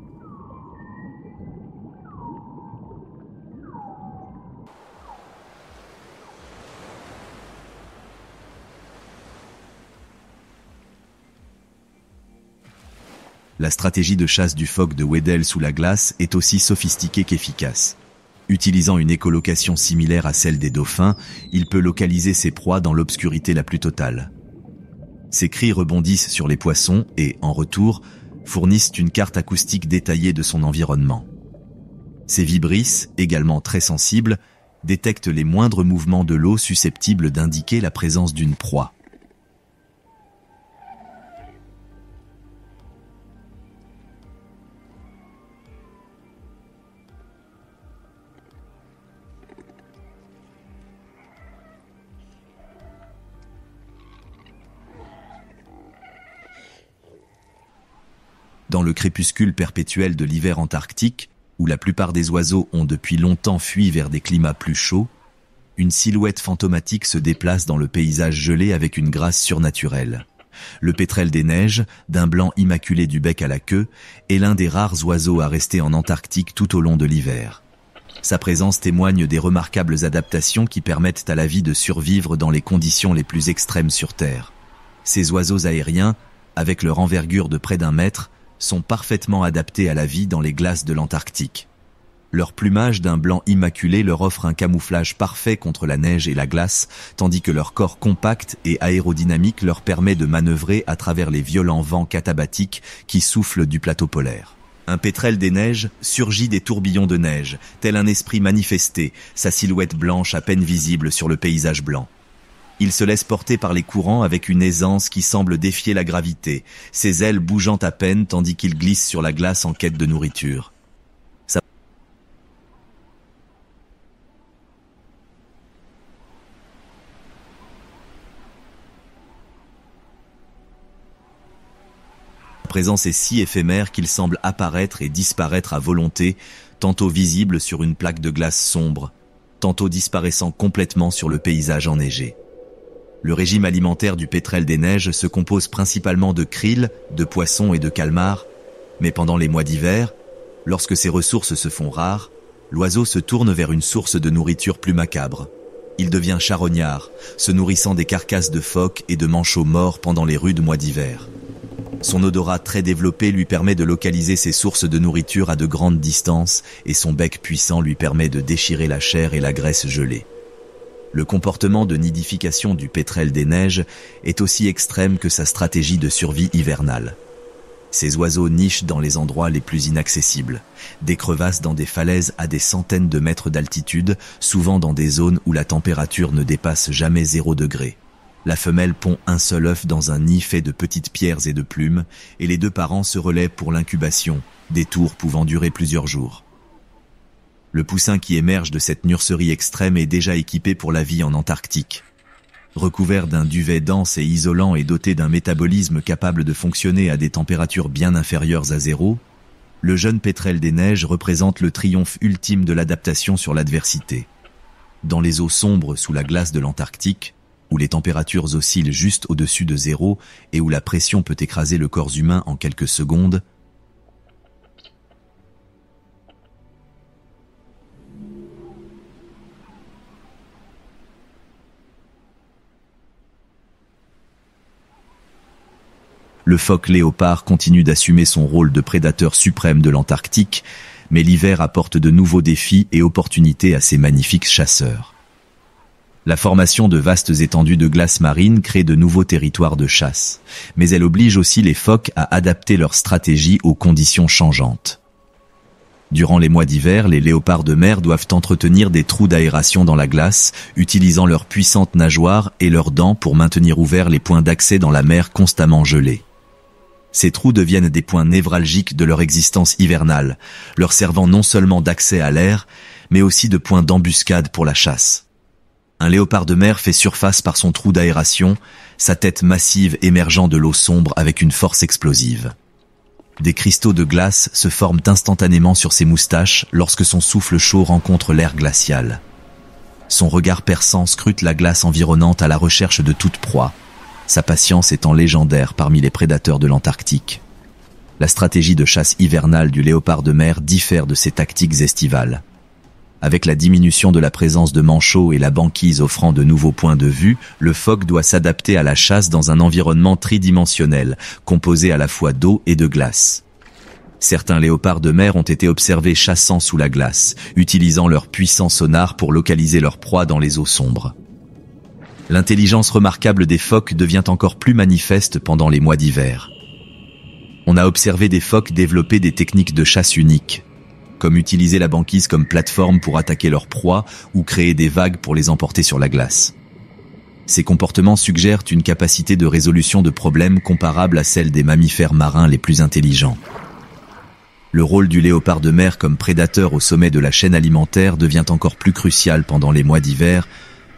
La stratégie de chasse du phoque de Weddell sous la glace est aussi sophistiquée qu'efficace. Utilisant une écholocation similaire à celle des dauphins, il peut localiser ses proies dans l'obscurité la plus totale. Ses cris rebondissent sur les poissons et, en retour, fournissent une carte acoustique détaillée de son environnement. Ces vibrisses, également très sensibles, détectent les moindres mouvements de l'eau susceptibles d'indiquer la présence d'une proie. Dans le crépuscule perpétuel de l'hiver antarctique, où la plupart des oiseaux ont depuis longtemps fui vers des climats plus chauds, une silhouette fantomatique se déplace dans le paysage gelé avec une grâce surnaturelle. Le pétrel des neiges, d'un blanc immaculé du bec à la queue, est l'un des rares oiseaux à rester en Antarctique tout au long de l'hiver. Sa présence témoigne des remarquables adaptations qui permettent à la vie de survivre dans les conditions les plus extrêmes sur Terre. Ces oiseaux aériens, avec leur envergure de près d'1 mètre, sont parfaitement adaptés à la vie dans les glaces de l'Antarctique. Leur plumage d'un blanc immaculé leur offre un camouflage parfait contre la neige et la glace, tandis que leur corps compact et aérodynamique leur permet de manœuvrer à travers les violents vents catabatiques qui soufflent du plateau polaire. Un pétrel des neiges surgit des tourbillons de neige, tel un esprit manifesté, sa silhouette blanche à peine visible sur le paysage blanc. Il se laisse porter par les courants avec une aisance qui semble défier la gravité, ses ailes bougeant à peine tandis qu'il glisse sur la glace en quête de nourriture. Sa présence est si éphémère qu'il semble apparaître et disparaître à volonté, tantôt visible sur une plaque de glace sombre, tantôt disparaissant complètement sur le paysage enneigé. Le régime alimentaire du pétrel des neiges se compose principalement de krill, de poissons et de calmars, mais pendant les mois d'hiver, lorsque ces ressources se font rares, l'oiseau se tourne vers une source de nourriture plus macabre. Il devient charognard, se nourrissant des carcasses de phoques et de manchots morts pendant les rudes mois d'hiver. Son odorat très développé lui permet de localiser ses sources de nourriture à de grandes distances et son bec puissant lui permet de déchirer la chair et la graisse gelée. Le comportement de nidification du pétrel des neiges est aussi extrême que sa stratégie de survie hivernale. Ces oiseaux nichent dans les endroits les plus inaccessibles, des crevasses dans des falaises à des centaines de mètres d'altitude, souvent dans des zones où la température ne dépasse jamais 0 degré. La femelle pond un seul œuf dans un nid fait de petites pierres et de plumes, et les 2 parents se relaient pour l'incubation, des tours pouvant durer plusieurs jours. Le poussin qui émerge de cette nurserie extrême est déjà équipé pour la vie en Antarctique. Recouvert d'un duvet dense et isolant et doté d'un métabolisme capable de fonctionner à des températures bien inférieures à 0, le jeune pétrel des neiges représente le triomphe ultime de l'adaptation sur l'adversité. Dans les eaux sombres sous la glace de l'Antarctique, où les températures oscillent juste au-dessus de 0 et où la pression peut écraser le corps humain en quelques secondes, le phoque léopard continue d'assumer son rôle de prédateur suprême de l'Antarctique, mais l'hiver apporte de nouveaux défis et opportunités à ces magnifiques chasseurs. La formation de vastes étendues de glace marine crée de nouveaux territoires de chasse, mais elle oblige aussi les phoques à adapter leur stratégie aux conditions changeantes. Durant les mois d'hiver, les léopards de mer doivent entretenir des trous d'aération dans la glace, utilisant leurs puissantes nageoires et leurs dents pour maintenir ouverts les points d'accès dans la mer constamment gelée. Ces trous deviennent des points névralgiques de leur existence hivernale, leur servant non seulement d'accès à l'air, mais aussi de points d'embuscade pour la chasse. Un léopard de mer fait surface par son trou d'aération, sa tête massive émergeant de l'eau sombre avec une force explosive. Des cristaux de glace se forment instantanément sur ses moustaches lorsque son souffle chaud rencontre l'air glacial. Son regard perçant scrute la glace environnante à la recherche de toute proie, sa patience étant légendaire parmi les prédateurs de l'Antarctique. La stratégie de chasse hivernale du léopard de mer diffère de ses tactiques estivales. Avec la diminution de la présence de manchots et la banquise offrant de nouveaux points de vue, le phoque doit s'adapter à la chasse dans un environnement tridimensionnel, composé à la fois d'eau et de glace. Certains léopards de mer ont été observés chassant sous la glace, utilisant leur puissant sonar pour localiser leur proie dans les eaux sombres. L'intelligence remarquable des phoques devient encore plus manifeste pendant les mois d'hiver. On a observé des phoques développer des techniques de chasse uniques, comme utiliser la banquise comme plateforme pour attaquer leur proie ou créer des vagues pour les emporter sur la glace. Ces comportements suggèrent une capacité de résolution de problèmes comparable à celle des mammifères marins les plus intelligents. Le rôle du léopard de mer comme prédateur au sommet de la chaîne alimentaire devient encore plus crucial pendant les mois d'hiver,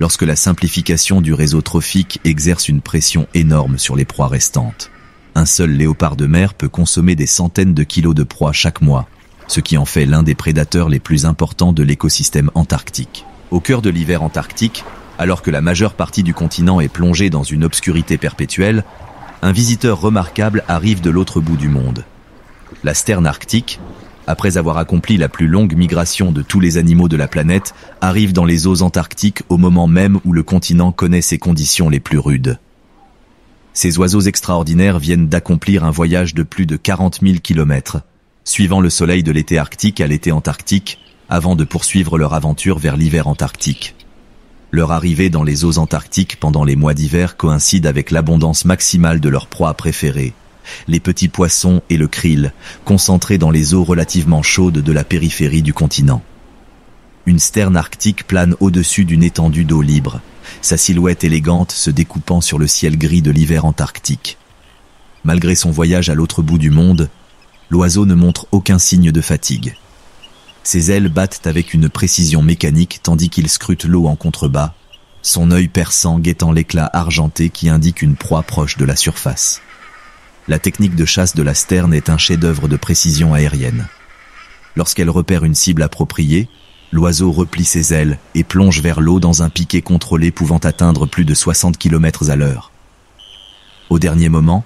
lorsque la simplification du réseau trophique exerce une pression énorme sur les proies restantes. Un seul léopard de mer peut consommer des centaines de kilos de proies chaque mois, ce qui en fait l'un des prédateurs les plus importants de l'écosystème antarctique. Au cœur de l'hiver antarctique, alors que la majeure partie du continent est plongée dans une obscurité perpétuelle, un visiteur remarquable arrive de l'autre bout du monde. La sterne arctique, après avoir accompli la plus longue migration de tous les animaux de la planète, arrive dans les eaux antarctiques au moment même où le continent connaît ses conditions les plus rudes. Ces oiseaux extraordinaires viennent d'accomplir un voyage de plus de 40 000 kilomètres, suivant le soleil de l'été arctique à l'été antarctique, avant de poursuivre leur aventure vers l'hiver antarctique. Leur arrivée dans les eaux antarctiques pendant les mois d'hiver coïncide avec l'abondance maximale de leur proie préférée, les petits poissons et le krill, concentrés dans les eaux relativement chaudes de la périphérie du continent. Une sterne arctique plane au-dessus d'une étendue d'eau libre, sa silhouette élégante se découpant sur le ciel gris de l'hiver antarctique. Malgré son voyage à l'autre bout du monde, l'oiseau ne montre aucun signe de fatigue. Ses ailes battent avec une précision mécanique tandis qu'il scrute l'eau en contrebas, son œil perçant guettant l'éclat argenté qui indique une proie proche de la surface. La technique de chasse de la sterne est un chef-d'œuvre de précision aérienne. Lorsqu'elle repère une cible appropriée, l'oiseau replie ses ailes et plonge vers l'eau dans un piqué contrôlé pouvant atteindre plus de 60 km à l'heure. Au dernier moment,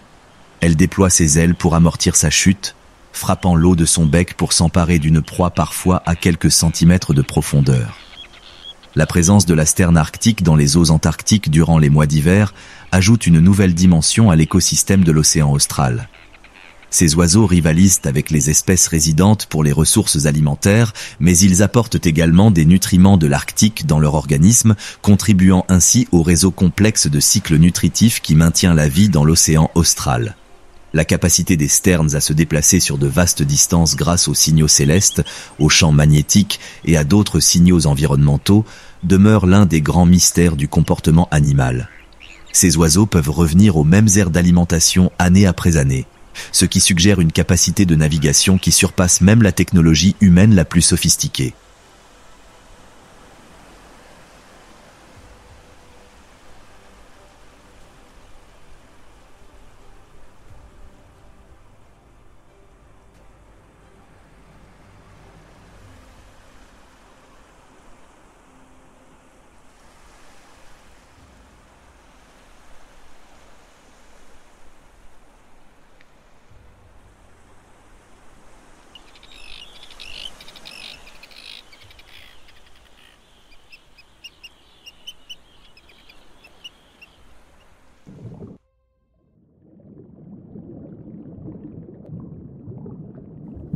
elle déploie ses ailes pour amortir sa chute, frappant l'eau de son bec pour s'emparer d'une proie parfois à quelques centimètres de profondeur. La présence de la sterne arctique dans les eaux antarctiques durant les mois d'hiver ajoute une nouvelle dimension à l'écosystème de l'océan austral. Ces oiseaux rivalisent avec les espèces résidentes pour les ressources alimentaires, mais ils apportent également des nutriments de l'Arctique dans leur organisme, contribuant ainsi au réseau complexe de cycles nutritifs qui maintient la vie dans l'océan austral. La capacité des sternes à se déplacer sur de vastes distances grâce aux signaux célestes, aux champs magnétiques et à d'autres signaux environnementaux demeure l'un des grands mystères du comportement animal. Ces oiseaux peuvent revenir aux mêmes aires d'alimentation année après année, ce qui suggère une capacité de navigation qui surpasse même la technologie humaine la plus sophistiquée.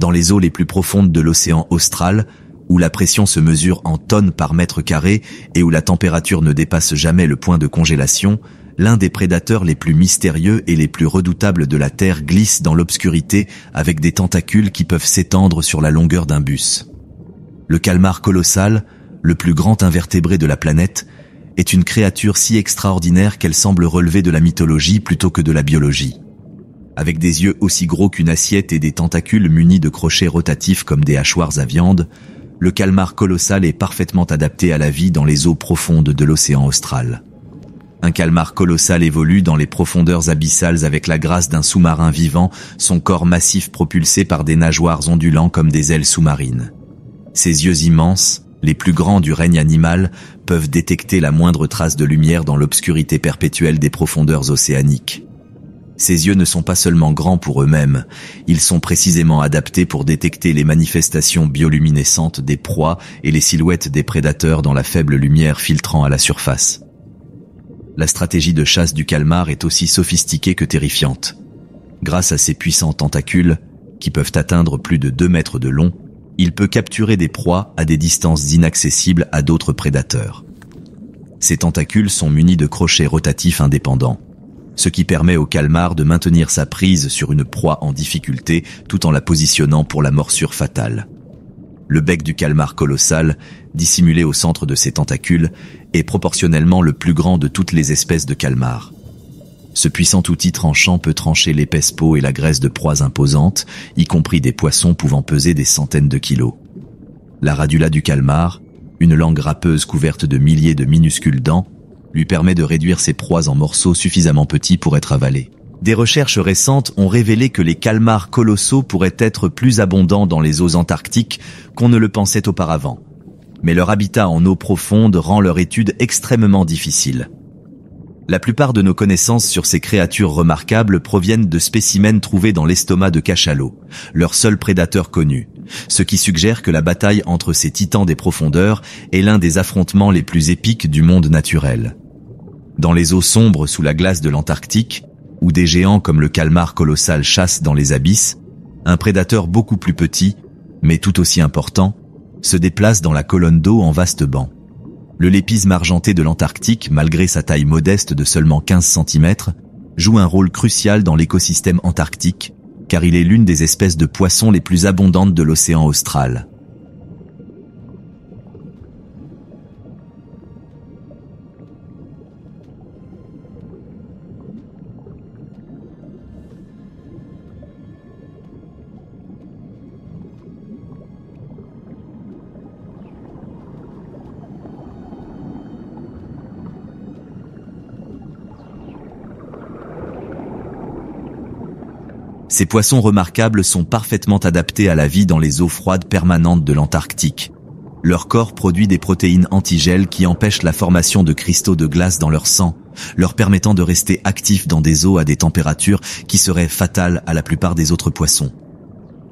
Dans les eaux les plus profondes de l'océan austral, où la pression se mesure en tonnes par mètre carré et où la température ne dépasse jamais le point de congélation, l'un des prédateurs les plus mystérieux et les plus redoutables de la Terre glisse dans l'obscurité avec des tentacules qui peuvent s'étendre sur la longueur d'un bus. Le calmar colossal, le plus grand invertébré de la planète, est une créature si extraordinaire qu'elle semble relever de la mythologie plutôt que de la biologie. Avec des yeux aussi gros qu'une assiette et des tentacules munis de crochets rotatifs comme des hachoirs à viande, le calmar colossal est parfaitement adapté à la vie dans les eaux profondes de l'océan austral. Un calmar colossal évolue dans les profondeurs abyssales avec la grâce d'un sous-marin vivant, son corps massif propulsé par des nageoires ondulant comme des ailes sous-marines. Ses yeux immenses, les plus grands du règne animal, peuvent détecter la moindre trace de lumière dans l'obscurité perpétuelle des profondeurs océaniques. Ces yeux ne sont pas seulement grands pour eux-mêmes, ils sont précisément adaptés pour détecter les manifestations bioluminescentes des proies et les silhouettes des prédateurs dans la faible lumière filtrant à la surface. La stratégie de chasse du calmar est aussi sophistiquée que terrifiante. Grâce à ses puissants tentacules, qui peuvent atteindre plus de 2 mètres de long, il peut capturer des proies à des distances inaccessibles à d'autres prédateurs. Ces tentacules sont munis de crochets rotatifs indépendants, ce qui permet au calmar de maintenir sa prise sur une proie en difficulté tout en la positionnant pour la morsure fatale. Le bec du calmar colossal, dissimulé au centre de ses tentacules, est proportionnellement le plus grand de toutes les espèces de calmars. Ce puissant outil tranchant peut trancher l'épaisse peau et la graisse de proies imposantes, y compris des poissons pouvant peser des centaines de kilos. La radula du calmar, une langue râpeuse couverte de milliers de minuscules dents, lui permet de réduire ses proies en morceaux suffisamment petits pour être avalés. Des recherches récentes ont révélé que les calmars colossaux pourraient être plus abondants dans les eaux antarctiques qu'on ne le pensait auparavant. Mais leur habitat en eau profonde rend leur étude extrêmement difficile. La plupart de nos connaissances sur ces créatures remarquables proviennent de spécimens trouvés dans l'estomac de cachalots, leur seul prédateur connu, ce qui suggère que la bataille entre ces titans des profondeurs est l'un des affrontements les plus épiques du monde naturel. Dans les eaux sombres sous la glace de l'Antarctique, où des géants comme le calmar colossal chassent dans les abysses, un prédateur beaucoup plus petit, mais tout aussi important, se déplace dans la colonne d'eau en vaste banc. Le lépisme argenté de l'Antarctique, malgré sa taille modeste de seulement 15 cm, joue un rôle crucial dans l'écosystème antarctique, car il est l'une des espèces de poissons les plus abondantes de l'océan austral. Ces poissons remarquables sont parfaitement adaptés à la vie dans les eaux froides permanentes de l'Antarctique. Leur corps produit des protéines antigel qui empêchent la formation de cristaux de glace dans leur sang, leur permettant de rester actifs dans des eaux à des températures qui seraient fatales à la plupart des autres poissons.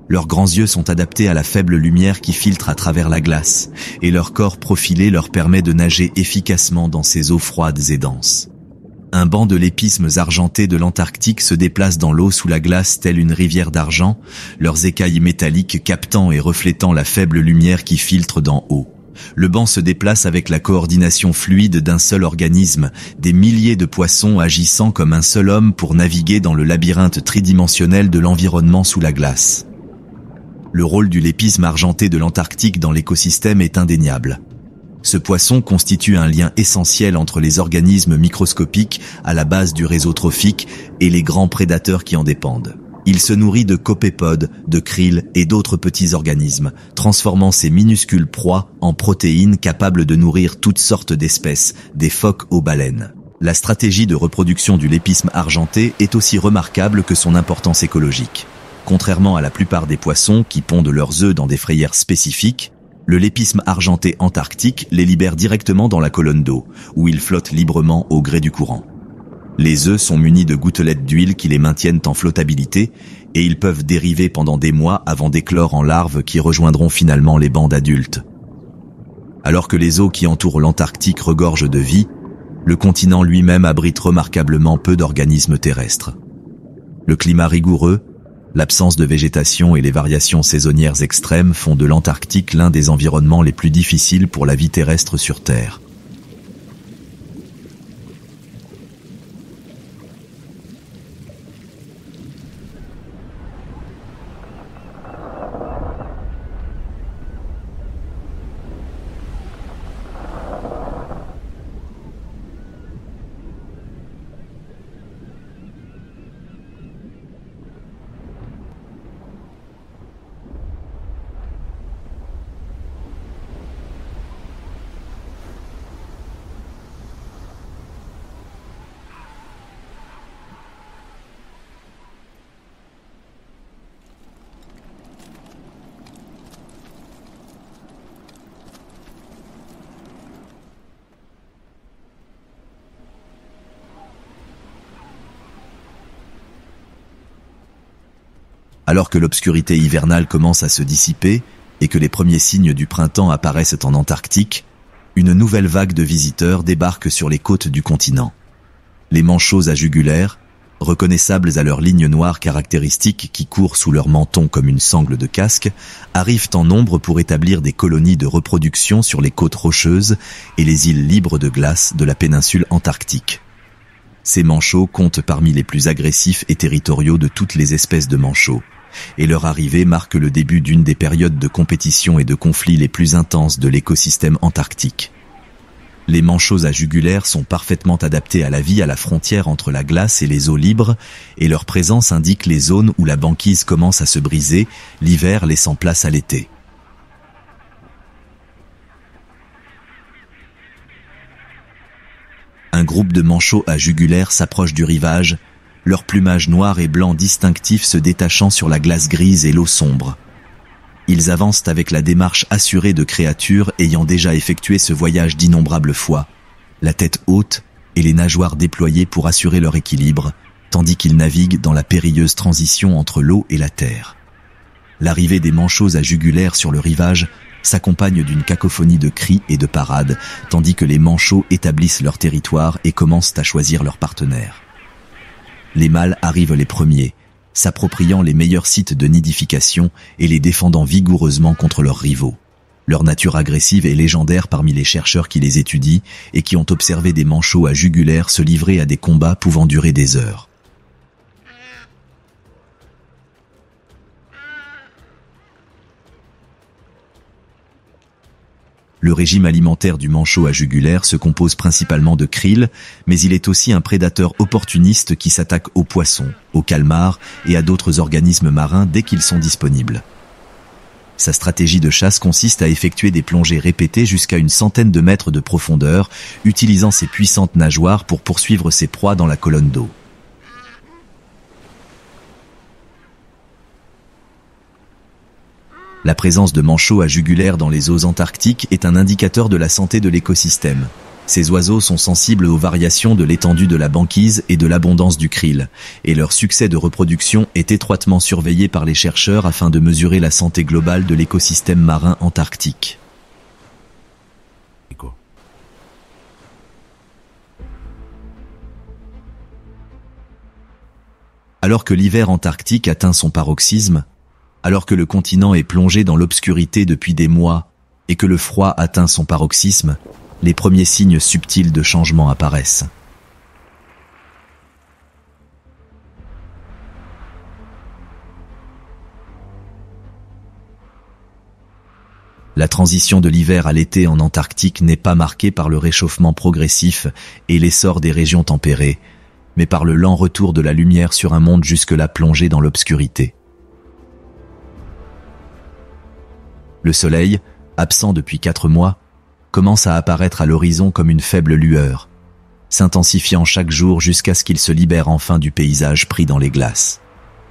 Leurs grands yeux sont adaptés à la faible lumière qui filtre à travers la glace, et leur corps profilé leur permet de nager efficacement dans ces eaux froides et denses. Un banc de lépismes argentés de l'Antarctique se déplace dans l'eau sous la glace telle une rivière d'argent, leurs écailles métalliques captant et reflétant la faible lumière qui filtre d'en haut. Le banc se déplace avec la coordination fluide d'un seul organisme, des milliers de poissons agissant comme un seul homme pour naviguer dans le labyrinthe tridimensionnel de l'environnement sous la glace. Le rôle du lépisme argenté de l'Antarctique dans l'écosystème est indéniable. Ce poisson constitue un lien essentiel entre les organismes microscopiques à la base du réseau trophique et les grands prédateurs qui en dépendent. Il se nourrit de copépodes, de krill et d'autres petits organismes, transformant ces minuscules proies en protéines capables de nourrir toutes sortes d'espèces, des phoques aux baleines. La stratégie de reproduction du lépisme argenté est aussi remarquable que son importance écologique. Contrairement à la plupart des poissons qui pondent leurs œufs dans des frayères spécifiques, le lépisme argenté antarctique les libère directement dans la colonne d'eau, où ils flottent librement au gré du courant. Les œufs sont munis de gouttelettes d'huile qui les maintiennent en flottabilité, et ils peuvent dériver pendant des mois avant d'éclore en larves qui rejoindront finalement les bancs d'adultes. Alors que les eaux qui entourent l'Antarctique regorgent de vie, le continent lui-même abrite remarquablement peu d'organismes terrestres. Le climat rigoureux, l'absence de végétation et les variations saisonnières extrêmes font de l'Antarctique l'un des environnements les plus difficiles pour la vie terrestre sur Terre. Alors que l'obscurité hivernale commence à se dissiper et que les premiers signes du printemps apparaissent en Antarctique, une nouvelle vague de visiteurs débarque sur les côtes du continent. Les manchots à jugulaire, reconnaissables à leurs lignes noires caractéristiques qui courent sous leur menton comme une sangle de casque, arrivent en nombre pour établir des colonies de reproduction sur les côtes rocheuses et les îles libres de glace de la péninsule antarctique. Ces manchots comptent parmi les plus agressifs et territoriaux de toutes les espèces de manchots. et leur arrivée marque le début d'une des périodes de compétition et de conflits les plus intenses de l'écosystème antarctique. Les manchots à jugulaire sont parfaitement adaptés à la vie à la frontière entre la glace et les eaux libres, et leur présence indique les zones où la banquise commence à se briser, l'hiver laissant place à l'été. Un groupe de manchots à jugulaire s'approche du rivage, leur plumage noir et blanc distinctif se détachant sur la glace grise et l'eau sombre. Ils avancent avec la démarche assurée de créatures ayant déjà effectué ce voyage d'innombrables fois, la tête haute et les nageoires déployées pour assurer leur équilibre, tandis qu'ils naviguent dans la périlleuse transition entre l'eau et la terre. L'arrivée des manchots à jugulaire sur le rivage s'accompagne d'une cacophonie de cris et de parades, tandis que les manchots établissent leur territoire et commencent à choisir leurs partenaires. Les mâles arrivent les premiers, s'appropriant les meilleurs sites de nidification et les défendant vigoureusement contre leurs rivaux. Leur nature agressive est légendaire parmi les chercheurs qui les étudient et qui ont observé des manchots à jugulaire se livrer à des combats pouvant durer des heures. Le régime alimentaire du manchot à jugulaire se compose principalement de krill, mais il est aussi un prédateur opportuniste qui s'attaque aux poissons, aux calmars et à d'autres organismes marins dès qu'ils sont disponibles. Sa stratégie de chasse consiste à effectuer des plongées répétées jusqu'à une centaine de mètres de profondeur, utilisant ses puissantes nageoires pour poursuivre ses proies dans la colonne d'eau. La présence de manchots à jugulaire dans les eaux antarctiques est un indicateur de la santé de l'écosystème. Ces oiseaux sont sensibles aux variations de l'étendue de la banquise et de l'abondance du krill, et leur succès de reproduction est étroitement surveillé par les chercheurs afin de mesurer la santé globale de l'écosystème marin antarctique. Alors que l'hiver antarctique atteint son paroxysme, alors que le continent est plongé dans l'obscurité depuis des mois et que le froid atteint son paroxysme, les premiers signes subtils de changement apparaissent. La transition de l'hiver à l'été en Antarctique n'est pas marquée par le réchauffement progressif et l'essor des régions tempérées, mais par le lent retour de la lumière sur un monde jusque-là plongé dans l'obscurité. Le soleil, absent depuis 4 mois, commence à apparaître à l'horizon comme une faible lueur, s'intensifiant chaque jour jusqu'à ce qu'il se libère enfin du paysage pris dans les glaces.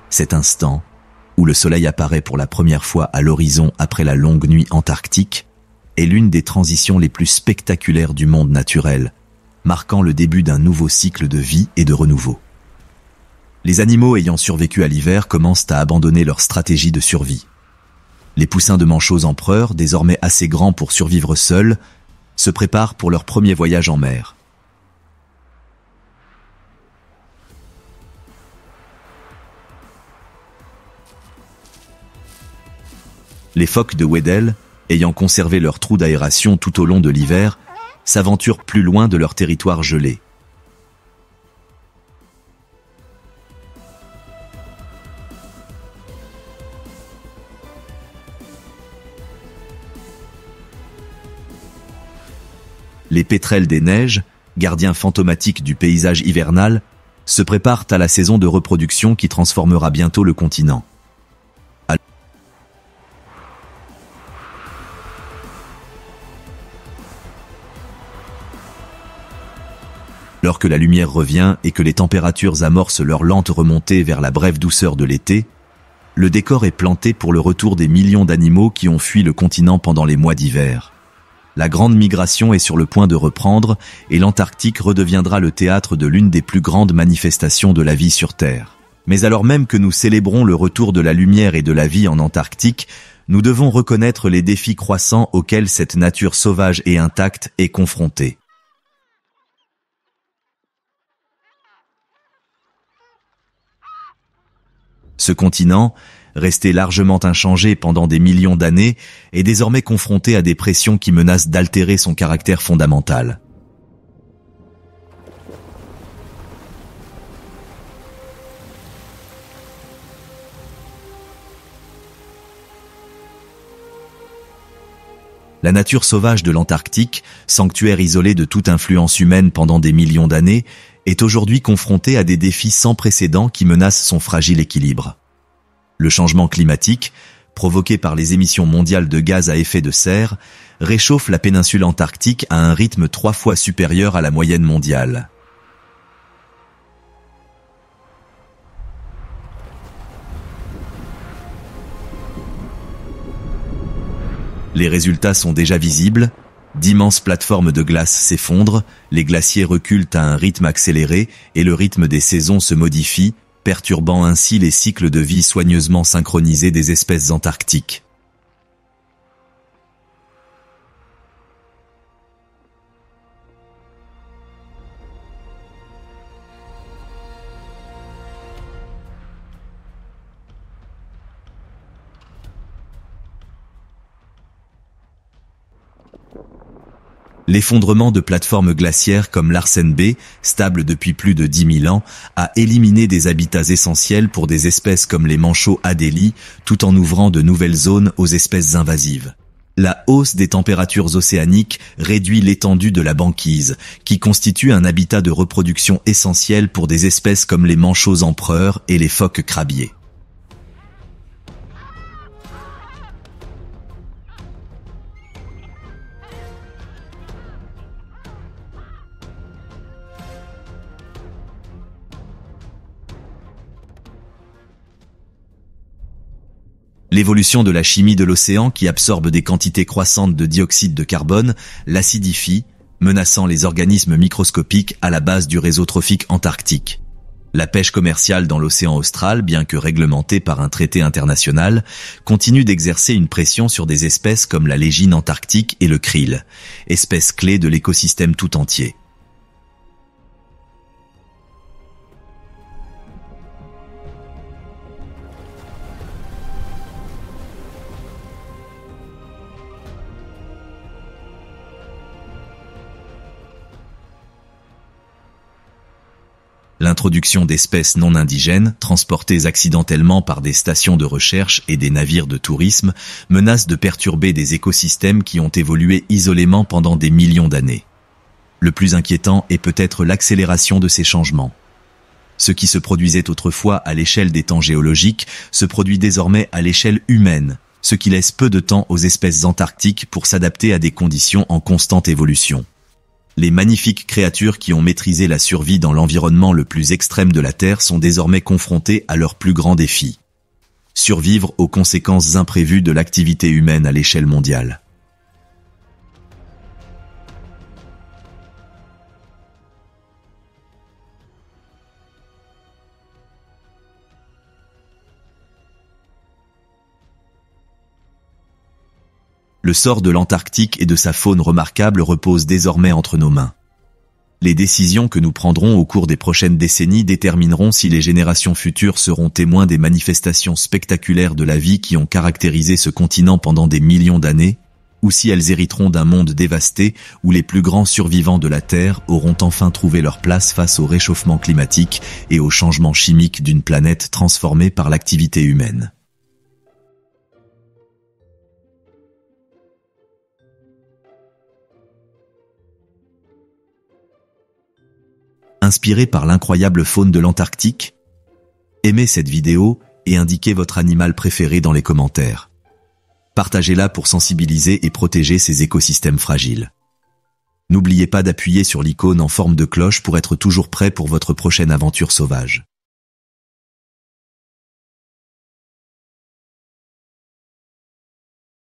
Cet instant, où le soleil apparaît pour la première fois à l'horizon après la longue nuit antarctique, est l'une des transitions les plus spectaculaires du monde naturel, marquant le début d'un nouveau cycle de vie et de renouveau. Les animaux ayant survécu à l'hiver commencent à abandonner leur stratégie de survie. Les poussins de manchots empereurs, désormais assez grands pour survivre seuls, se préparent pour leur premier voyage en mer. Les phoques de Weddell, ayant conservé leur trou d'aération tout au long de l'hiver, s'aventurent plus loin de leur territoire gelé. Les pétrels des neiges, gardiens fantomatiques du paysage hivernal, se préparent à la saison de reproduction qui transformera bientôt le continent. Alors que la lumière revient et que les températures amorcent leur lente remontée vers la brève douceur de l'été, le décor est planté pour le retour des millions d'animaux qui ont fui le continent pendant les mois d'hiver. La grande migration est sur le point de reprendre et l'Antarctique redeviendra le théâtre de l'une des plus grandes manifestations de la vie sur Terre. Mais alors même que nous célébrons le retour de la lumière et de la vie en Antarctique, nous devons reconnaître les défis croissants auxquels cette nature sauvage et intacte est confrontée. Ce continent, resté largement inchangé pendant des millions d'années, est désormais confronté à des pressions qui menacent d'altérer son caractère fondamental. La nature sauvage de l'Antarctique, sanctuaire isolé de toute influence humaine pendant des millions d'années, est aujourd'hui confrontée à des défis sans précédent qui menacent son fragile équilibre. Le changement climatique, provoqué par les émissions mondiales de gaz à effet de serre, réchauffe la péninsule antarctique à un rythme 3 fois supérieur à la moyenne mondiale. Les résultats sont déjà visibles, d'immenses plateformes de glace s'effondrent, les glaciers reculent à un rythme accéléré et le rythme des saisons se modifie, perturbant ainsi les cycles de vie soigneusement synchronisés des espèces antarctiques. L'effondrement de plateformes glaciaires comme l'Arsène B, stable depuis plus de 10 000 ans, a éliminé des habitats essentiels pour des espèces comme les manchots Adélie, tout en ouvrant de nouvelles zones aux espèces invasives. La hausse des températures océaniques réduit l'étendue de la banquise, qui constitue un habitat de reproduction essentiel pour des espèces comme les manchots empereurs et les phoques crabiers. L'évolution de la chimie de l'océan qui absorbe des quantités croissantes de dioxyde de carbone l'acidifie, menaçant les organismes microscopiques à la base du réseau trophique antarctique. La pêche commerciale dans l'océan austral, bien que réglementée par un traité international, continue d'exercer une pression sur des espèces comme la légine antarctique et le krill, espèces clés de l'écosystème tout entier. L'introduction d'espèces non indigènes, transportées accidentellement par des stations de recherche et des navires de tourisme, menace de perturber des écosystèmes qui ont évolué isolément pendant des millions d'années. Le plus inquiétant est peut-être l'accélération de ces changements. Ce qui se produisait autrefois à l'échelle des temps géologiques se produit désormais à l'échelle humaine, ce qui laisse peu de temps aux espèces antarctiques pour s'adapter à des conditions en constante évolution. Les magnifiques créatures qui ont maîtrisé la survie dans l'environnement le plus extrême de la Terre sont désormais confrontées à leur plus grand défi. Survivre aux conséquences imprévues de l'activité humaine à l'échelle mondiale. Le sort de l'Antarctique et de sa faune remarquable repose désormais entre nos mains. Les décisions que nous prendrons au cours des prochaines décennies détermineront si les générations futures seront témoins des manifestations spectaculaires de la vie qui ont caractérisé ce continent pendant des millions d'années, ou si elles hériteront d'un monde dévasté où les plus grands survivants de la Terre auront enfin trouvé leur place face au réchauffement climatique et au changement chimique d'une planète transformée par l'activité humaine. Inspiré par l'incroyable faune de l'Antarctique? Aimez cette vidéo et indiquez votre animal préféré dans les commentaires. Partagez-la pour sensibiliser et protéger ces écosystèmes fragiles. N'oubliez pas d'appuyer sur l'icône en forme de cloche pour être toujours prêt pour votre prochaine aventure sauvage.